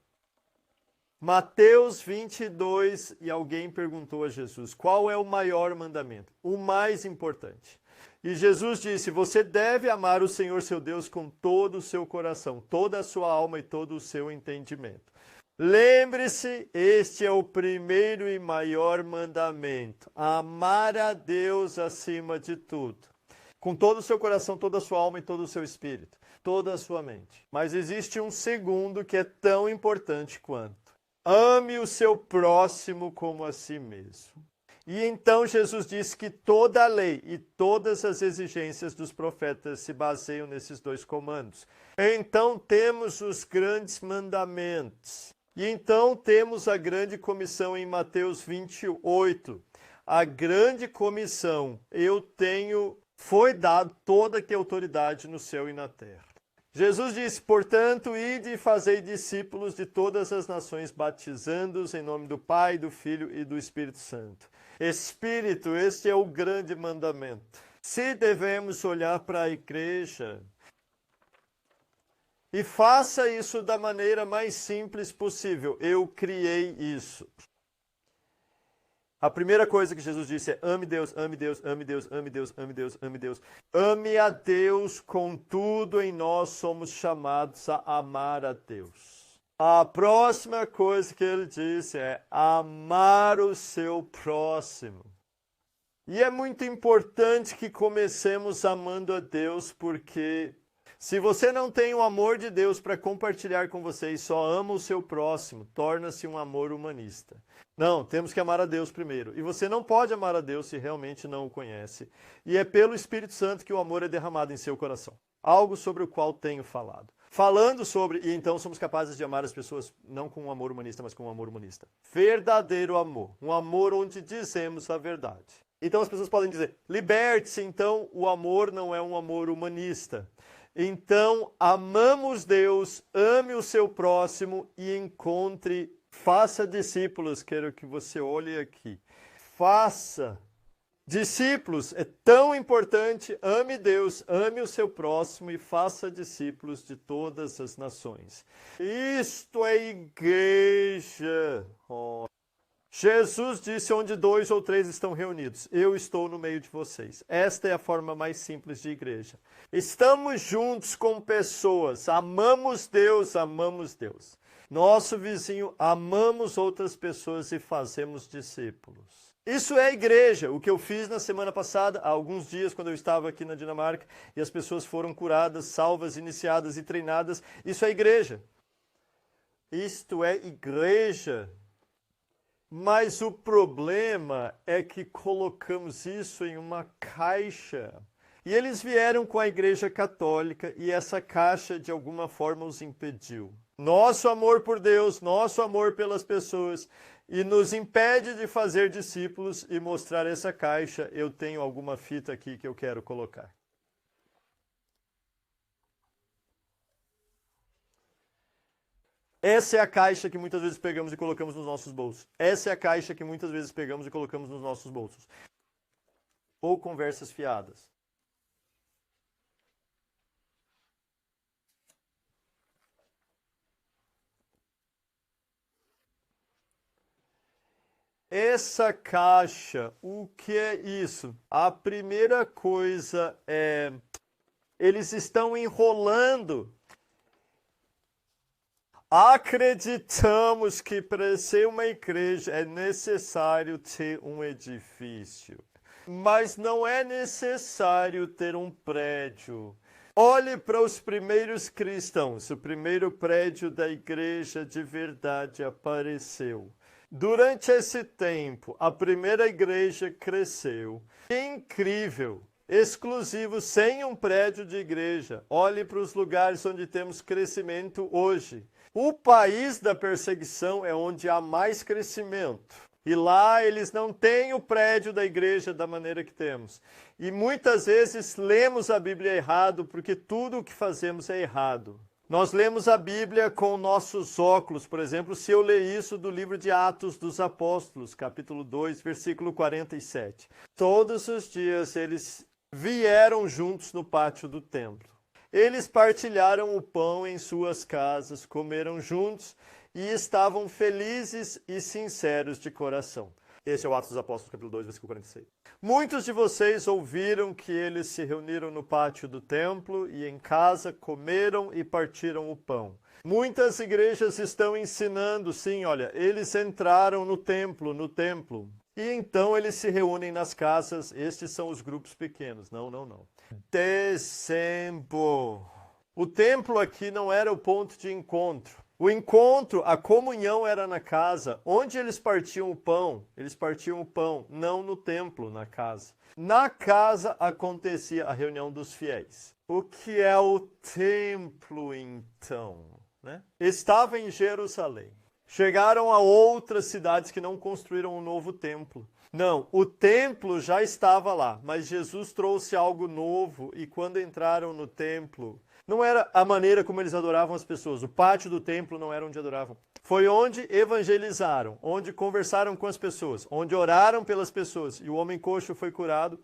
S1: Mateus 22, e alguém perguntou a Jesus, qual é o maior mandamento? O mais importante. E Jesus disse, você deve amar o Senhor seu Deus com todo o seu coração, toda a sua alma e todo o seu entendimento. Lembre-se, este é o primeiro e maior mandamento, amar a Deus acima de tudo. Com todo o seu coração, toda a sua alma e todo o seu espírito, toda a sua mente. Mas existe um segundo que é tão importante quanto. Ame o seu próximo como a si mesmo. E então Jesus disse que toda a lei e todas as exigências dos profetas se baseiam nesses 2 comandos. Então temos os grandes mandamentos. E então temos a grande comissão em Mateus 28. A grande comissão, foi dado toda que autoridade no céu e na terra. Jesus disse, portanto, ide e fazei discípulos de todas as nações, batizando-os em nome do Pai, do Filho e do Espírito Santo. Espírito, este é o grande mandamento. Se devemos olhar para a igreja, e faça isso da maneira mais simples possível. Eu criei isso. A primeira coisa que Jesus disse é ame Deus, ame Deus, ame Deus, ame Deus, ame Deus, ame Deus. Ame a Deus, contudo em nós somos chamados a amar a Deus. A próxima coisa que ele disse é amar o seu próximo. E é muito importante que comecemos amando a Deus, porque se você não tem o amor de Deus para compartilhar com você e só ama o seu próximo, torna-se um amor humanista. Não, temos que amar a Deus primeiro. E você não pode amar a Deus se realmente não o conhece. E é pelo Espírito Santo que o amor é derramado em seu coração. Algo sobre o qual tenho falado. Falando sobre, e então somos capazes de amar as pessoas não com um amor humanista, mas com um amor humanista. Verdadeiro amor. Um amor onde dizemos a verdade. Então as pessoas podem dizer, liberte-se, então o amor não é um amor humanista. Então, amamos Deus, ame o seu próximo e faça discípulos. Quero que você olhe aqui. Faça discípulos, é tão importante. Ame Deus, ame o seu próximo e faça discípulos de todas as nações. Isto é igreja. Jesus disse, onde 2 ou 3 estão reunidos, eu estou no meio de vocês. Esta é a forma mais simples de igreja. Estamos juntos com pessoas, amamos Deus, amamos Deus. Nosso vizinho, amamos outras pessoas e fazemos discípulos. Isso é a igreja. O que eu fiz na semana passada, há alguns dias, quando eu estava aqui na Dinamarca, e as pessoas foram curadas, salvas, iniciadas e treinadas. Isso é a igreja. Isto é igreja. Mas o problema é que colocamos isso em uma caixa. E eles vieram com a Igreja Católica e essa caixa de alguma forma os impediu. Nosso amor por Deus, nosso amor pelas pessoas, e nos impede de fazer discípulos e mostrar essa caixa. Eu tenho alguma fita aqui que eu quero colocar. Essa é a caixa que muitas vezes pegamos e colocamos nos nossos bolsos. Essa é a caixa que muitas vezes pegamos e colocamos nos nossos bolsos. Ou conversas fiadas. Essa caixa, o que é isso? A primeira coisa é, eles estão enrolando. Acreditamos que para ser uma igreja é necessário ter um edifício, mas não é necessário ter um prédio. Olhe para os primeiros cristãos. O primeiro prédio da igreja de verdade apareceu. Durante esse tempo, a primeira igreja cresceu. Incrível! Exclusivo, sem um prédio de igreja. Olhe para os lugares onde temos crescimento hoje. O país da perseguição é onde há mais crescimento. E lá eles não têm o prédio da igreja da maneira que temos. E muitas vezes lemos a Bíblia errado, porque tudo o que fazemos é errado. Nós lemos a Bíblia com nossos óculos. Por exemplo, se eu ler isso do livro de Atos dos Apóstolos, capítulo 2, versículo 47. Todos os dias eles vieram juntos no pátio do templo. Eles partilharam o pão em suas casas, comeram juntos e estavam felizes e sinceros de coração. Esse é o Atos dos Apóstolos, capítulo 2, versículo 46. Muitos de vocês ouviram que eles se reuniram no pátio do templo e em casa comeram e partiram o pão. Muitas igrejas estão ensinando, sim, olha, eles entraram no templo. E então eles se reúnem nas casas. Estes são os grupos pequenos. Não. Dezembro. O templo aqui não era o ponto de encontro. O encontro, a comunhão era na casa. Onde eles partiam o pão? Eles partiam o pão, não no templo, na casa. Na casa acontecia a reunião dos fiéis. O que é o templo, então? Né? Estava em Jerusalém. Chegaram a outras cidades que não construíram um novo templo. Não, o templo já estava lá, mas Jesus trouxe algo novo e quando entraram no templo, não era a maneira como eles adoravam as pessoas. O pátio do templo não era onde adoravam. Foi onde evangelizaram, onde conversaram com as pessoas, onde oraram pelas pessoas e o homem coxo foi curado.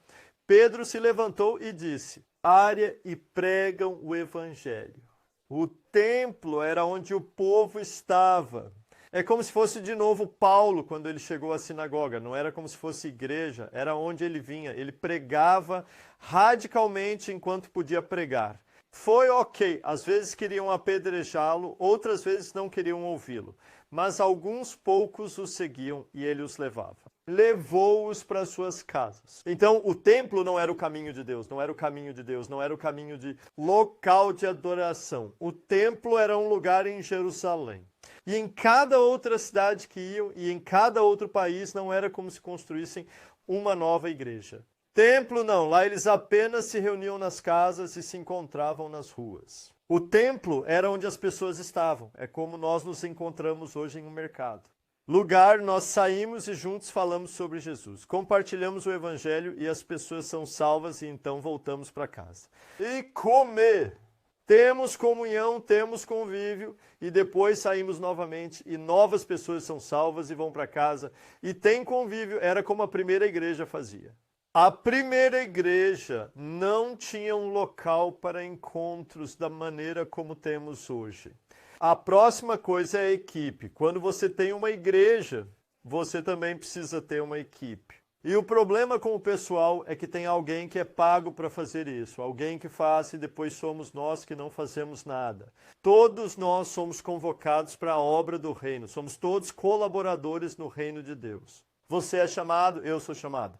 S1: Pedro se levantou e disse: "Área e pregam o evangelho." O templo era onde o povo estava. É como se fosse de novo Paulo quando ele chegou à sinagoga. Não era como se fosse igreja, era onde ele vinha. Ele pregava radicalmente enquanto podia pregar. Foi ok, às vezes queriam apedrejá-lo, outras vezes não queriam ouvi-lo. Mas alguns poucos o seguiam e ele os levava. Levou-os para suas casas. Então, o templo não era o caminho de Deus, não era o caminho de Deus, não era o caminho de local de adoração. O templo era um lugar em Jerusalém. E em cada outra cidade que iam, e em cada outro país, não era como se construíssem uma nova igreja. Templo não, lá eles apenas se reuniam nas casas e se encontravam nas ruas. O templo era onde as pessoas estavam, é como nós nos encontramos hoje em um mercado. Lugar, nós saímos e juntos falamos sobre Jesus. Compartilhamos o evangelho e as pessoas são salvas e então voltamos para casa. E comer. Temos comunhão, temos convívio e depois saímos novamente e novas pessoas são salvas e vão para casa. E tem convívio, era como a primeira igreja fazia. A primeira igreja não tinha um local para encontros da maneira como temos hoje. A próxima coisa é a equipe. Quando você tem uma igreja, você também precisa ter uma equipe. E o problema com o pessoal é que tem alguém que é pago para fazer isso, alguém que faz e depois somos nós que não fazemos nada. Todos nós somos convocados para a obra do reino, somos todos colaboradores no reino de Deus. Você é chamado, eu sou chamado.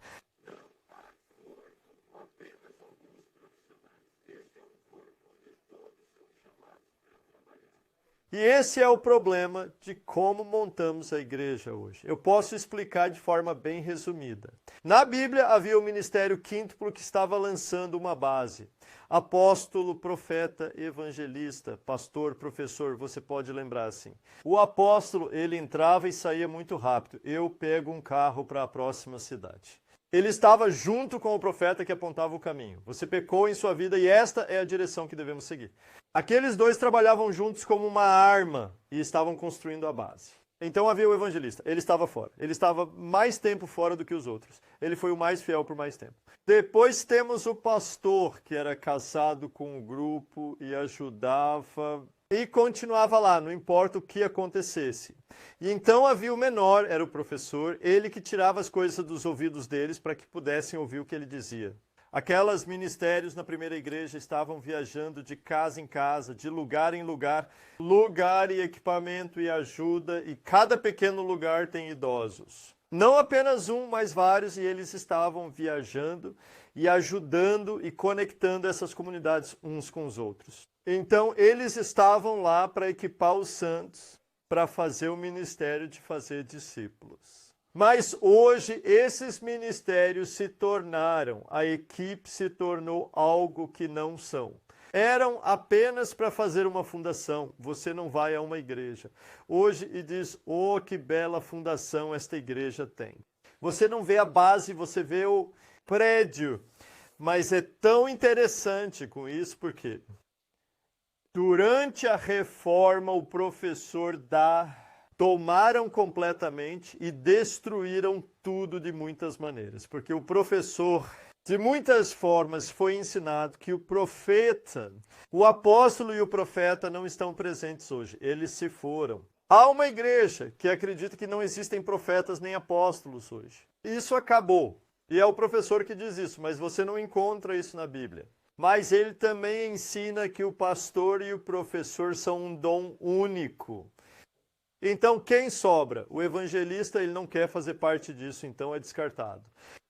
S1: E esse é o problema de como montamos a igreja hoje. Eu posso explicar de forma bem resumida. Na Bíblia havia o ministério quíntuplo que estava lançando uma base. Apóstolo, profeta, evangelista, pastor, professor, você pode lembrar assim. O apóstolo, ele entrava e saía muito rápido. Eu pego um carro para a próxima cidade. Ele estava junto com o profeta que apontava o caminho. Você pecou em sua vida e esta é a direção que devemos seguir. Aqueles dois trabalhavam juntos como uma arma e estavam construindo a base. Então havia o evangelista, ele estava fora. Ele estava mais tempo fora do que os outros. Ele foi o mais fiel por mais tempo. Depois temos o pastor, que era casado com o grupo e ajudava e continuava lá, não importa o que acontecesse. E então havia o menor, era o professor, ele que tirava as coisas dos ouvidos deles para que pudessem ouvir o que ele dizia. Aquelas ministérios na primeira igreja estavam viajando de casa em casa, de lugar em lugar, lugar e equipamento e ajuda, e cada pequeno lugar tem idosos. Não apenas um, mas vários, e eles estavam viajando e ajudando e conectando essas comunidades uns com os outros. Então, eles estavam lá para equipar os santos, para fazer o ministério de fazer discípulos. Mas hoje esses ministérios se tornaram, a equipe se tornou algo que não são. Eram apenas para fazer uma fundação. Você não vai a uma igreja hoje e diz, oh, que bela fundação esta igreja tem. Você não vê a base, você vê o prédio. Mas é tão interessante com isso, porque durante a reforma o professor tomaram completamente e destruíram tudo de muitas maneiras. Porque o professor, de muitas formas, foi ensinado que o profeta, o apóstolo e o profeta não estão presentes hoje. Eles se foram. Há uma igreja que acredita que não existem profetas nem apóstolos hoje. Isso acabou. E é o professor que diz isso, mas você não encontra isso na Bíblia. Mas ele também ensina que o pastor e o professor são um dom único. Então, quem sobra? O evangelista, ele não quer fazer parte disso, então é descartado.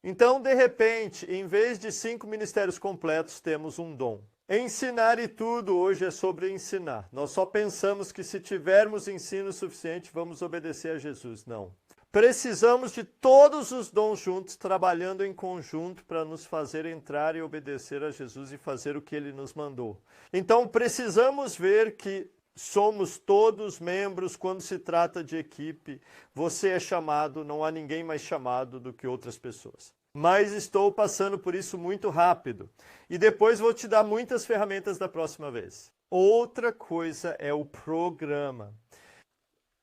S1: Então, de repente, em vez de 5 ministérios completos, temos um dom. Ensinar e tudo hoje é sobre ensinar. Nós só pensamos que se tivermos ensino suficiente, vamos obedecer a Jesus. Não. Precisamos de todos os dons juntos, trabalhando em conjunto para nos fazer entrar e obedecer a Jesus e fazer o que Ele nos mandou. Então, precisamos ver que somos todos membros quando se trata de equipe. Você é chamado, não há ninguém mais chamado do que outras pessoas. Mas estou passando por isso muito rápido. E depois vou te dar muitas ferramentas da próxima vez. Outra coisa é o programa.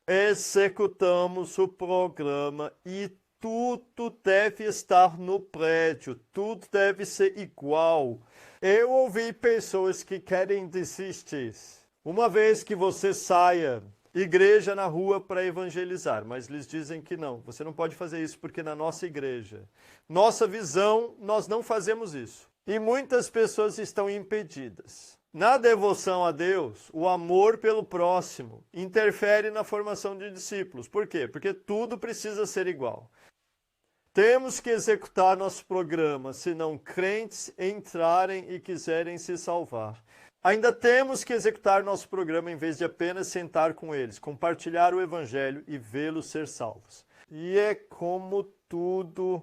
S1: Executamos o programa e tudo deve estar no prédio, tudo deve ser igual. Eu ouvi pessoas que querem desistir. Uma vez que você saia, igreja na rua para evangelizar, mas lhes dizem que não, você não pode fazer isso porque na nossa igreja, nossa visão, nós não fazemos isso. E muitas pessoas estão impedidas. Na devoção a Deus, o amor pelo próximo interfere na formação de discípulos. Por quê? Porque tudo precisa ser igual. Temos que executar nosso programa, se não crentes entrarem e quiserem se salvar. Ainda temos que executar nosso programa em vez de apenas sentar com eles, compartilhar o evangelho e vê-los ser salvos. E é como tudo,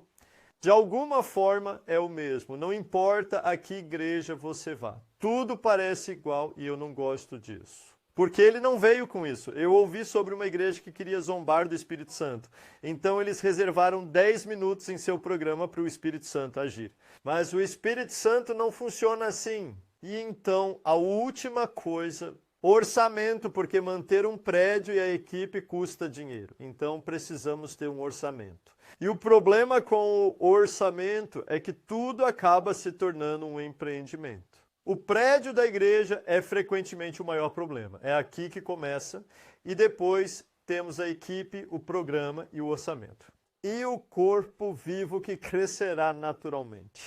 S1: de alguma forma é o mesmo. Não importa a que igreja você vá. Tudo parece igual e eu não gosto disso. Porque ele não veio com isso. Eu ouvi sobre uma igreja que queria zombar do Espírito Santo. Então eles reservaram 10 minutos em seu programa para o Espírito Santo agir. Mas o Espírito Santo não funciona assim. E então, a última coisa, orçamento, porque manter um prédio e a equipe custa dinheiro. Então, precisamos ter um orçamento. E o problema com o orçamento é que tudo acaba se tornando um empreendimento. O prédio da igreja é frequentemente o maior problema. É aqui que começa. E depois temos a equipe, o programa e o orçamento. E o corpo vivo que crescerá naturalmente.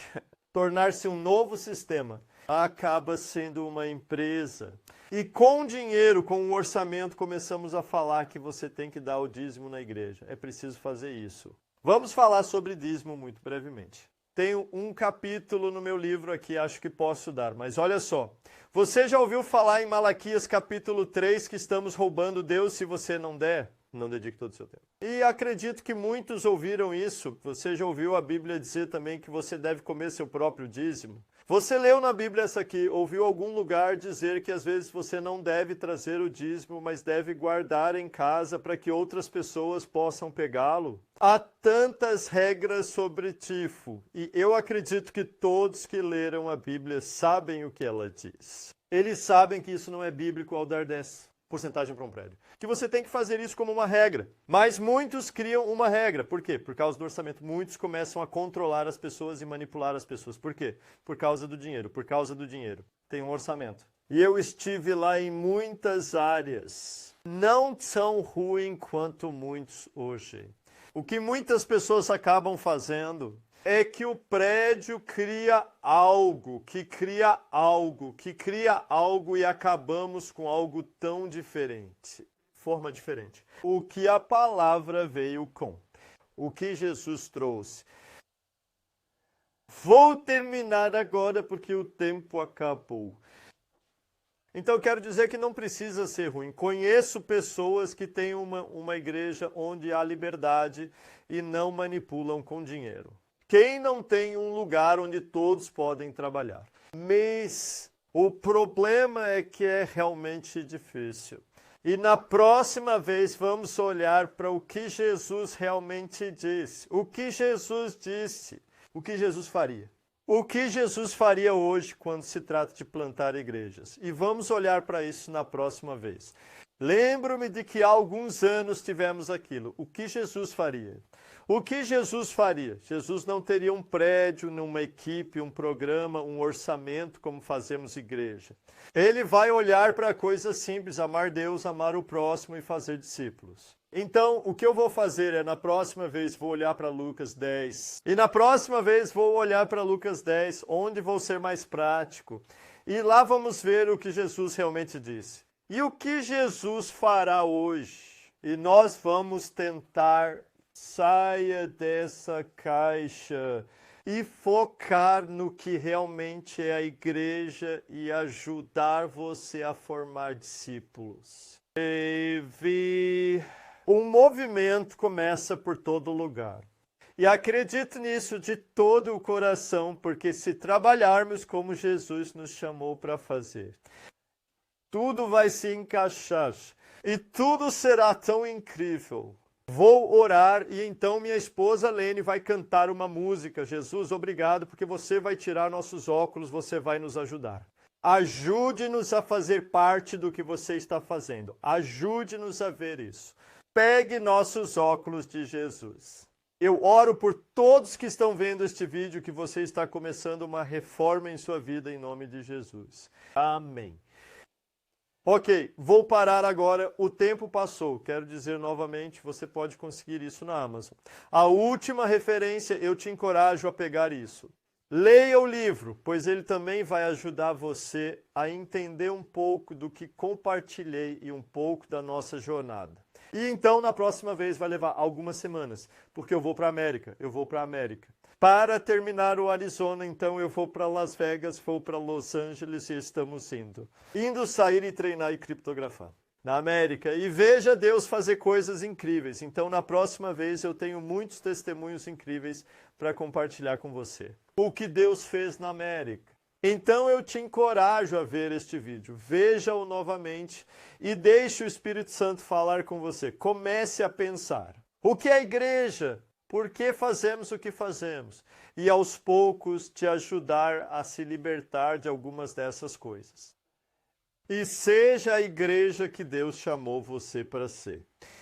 S1: Tornar-se um novo sistema. Acaba sendo uma empresa. E com dinheiro, com o orçamento, começamos a falar que você tem que dar o dízimo na igreja. É preciso fazer isso. Vamos falar sobre dízimo muito brevemente. Tenho um capítulo no meu livro aqui, acho que posso dar, mas olha só. Você já ouviu falar em Malaquias capítulo 3 que estamos roubando Deus se você não der? Não dedique todo o seu tempo. E acredito que muitos ouviram isso. Você já ouviu a Bíblia dizer também que você deve comer seu próprio dízimo? Você leu na Bíblia essa aqui, ouviu algum lugar dizer que às vezes você não deve trazer o dízimo, mas deve guardar em casa para que outras pessoas possam pegá-lo? Há tantas regras sobre tifo, e eu acredito que todos que leram a Bíblia sabem o que ela diz. Eles sabem que isso não é bíblico ao dar 10% para um prédio. Que você tem que fazer isso como uma regra. Mas muitos criam uma regra. Por quê? Por causa do orçamento. Muitos começam a controlar as pessoas e manipular as pessoas. Por quê? Por causa do dinheiro. Por causa do dinheiro. Tem um orçamento. E eu estive lá em muitas áreas. Não tão ruim quanto muitos hoje. O que muitas pessoas acabam fazendo é que o prédio cria algo, que cria algo, que cria algo e acabamos com algo tão diferente. Forma diferente. O que a palavra veio com. O que Jesus trouxe. Vou terminar agora porque o tempo acabou. Então eu quero dizer que não precisa ser ruim. Conheço pessoas que têm uma igreja onde há liberdade e não manipulam com dinheiro. Quem não tem um lugar onde todos podem trabalhar? Mas o problema é que é realmente difícil. E na próxima vez vamos olhar para o que Jesus realmente disse. O que Jesus disse. O que Jesus faria. O que Jesus faria hoje quando se trata de plantar igrejas. E vamos olhar para isso na próxima vez. Lembro-me de que há alguns anos tivemos aquilo. O que Jesus faria? O que Jesus faria? Jesus não teria um prédio, uma equipe, um programa, um orçamento como fazemos igreja. Ele vai olhar para coisas simples, amar Deus, amar o próximo e fazer discípulos. Então, o que eu vou fazer é, na próxima vez, vou olhar para Lucas 10. E na próxima vez, vou olhar para Lucas 10, onde vou ser mais prático. E lá vamos ver o que Jesus realmente disse. E o que Jesus fará hoje? E nós vamos tentar saia dessa caixa e focar no que realmente é a igreja e ajudar você a formar discípulos. Um movimento começa por todo lugar. E acredito nisso de todo o coração, porque se trabalharmos como Jesus nos chamou para fazer, tudo vai se encaixar e tudo será tão incrível. Vou orar e então minha esposa Lene vai cantar uma música. Jesus, obrigado, porque você vai tirar nossos óculos, você vai nos ajudar. Ajude-nos a fazer parte do que você está fazendo. Ajude-nos a ver isso. Pegue nossos óculos de Jesus. Eu oro por todos que estão vendo este vídeo, que você está começando uma reforma em sua vida em nome de Jesus. Amém. Ok, vou parar agora, o tempo passou. Quero dizer novamente, você pode conseguir isso na Amazon. A última referência, eu te encorajo a pegar isso. Leia o livro, pois ele também vai ajudar você a entender um pouco do que compartilhei e um pouco da nossa jornada. E então, na próxima vez, vai levar algumas semanas, porque eu vou para a América. Para terminar o Arizona, então, eu vou para Las Vegas, vou para Los Angeles e estamos indo. Indo sair e treinar e criptografar na América. E veja Deus fazer coisas incríveis. Então, na próxima vez, eu tenho muitos testemunhos incríveis para compartilhar com você. O que Deus fez na América. Então, eu te encorajo a ver este vídeo. Veja-o novamente e deixe o Espírito Santo falar com você. Comece a pensar. O que é a igreja? Por que fazemos o que fazemos? E aos poucos te ajudar a se libertar de algumas dessas coisas. E seja a igreja que Deus chamou você para ser.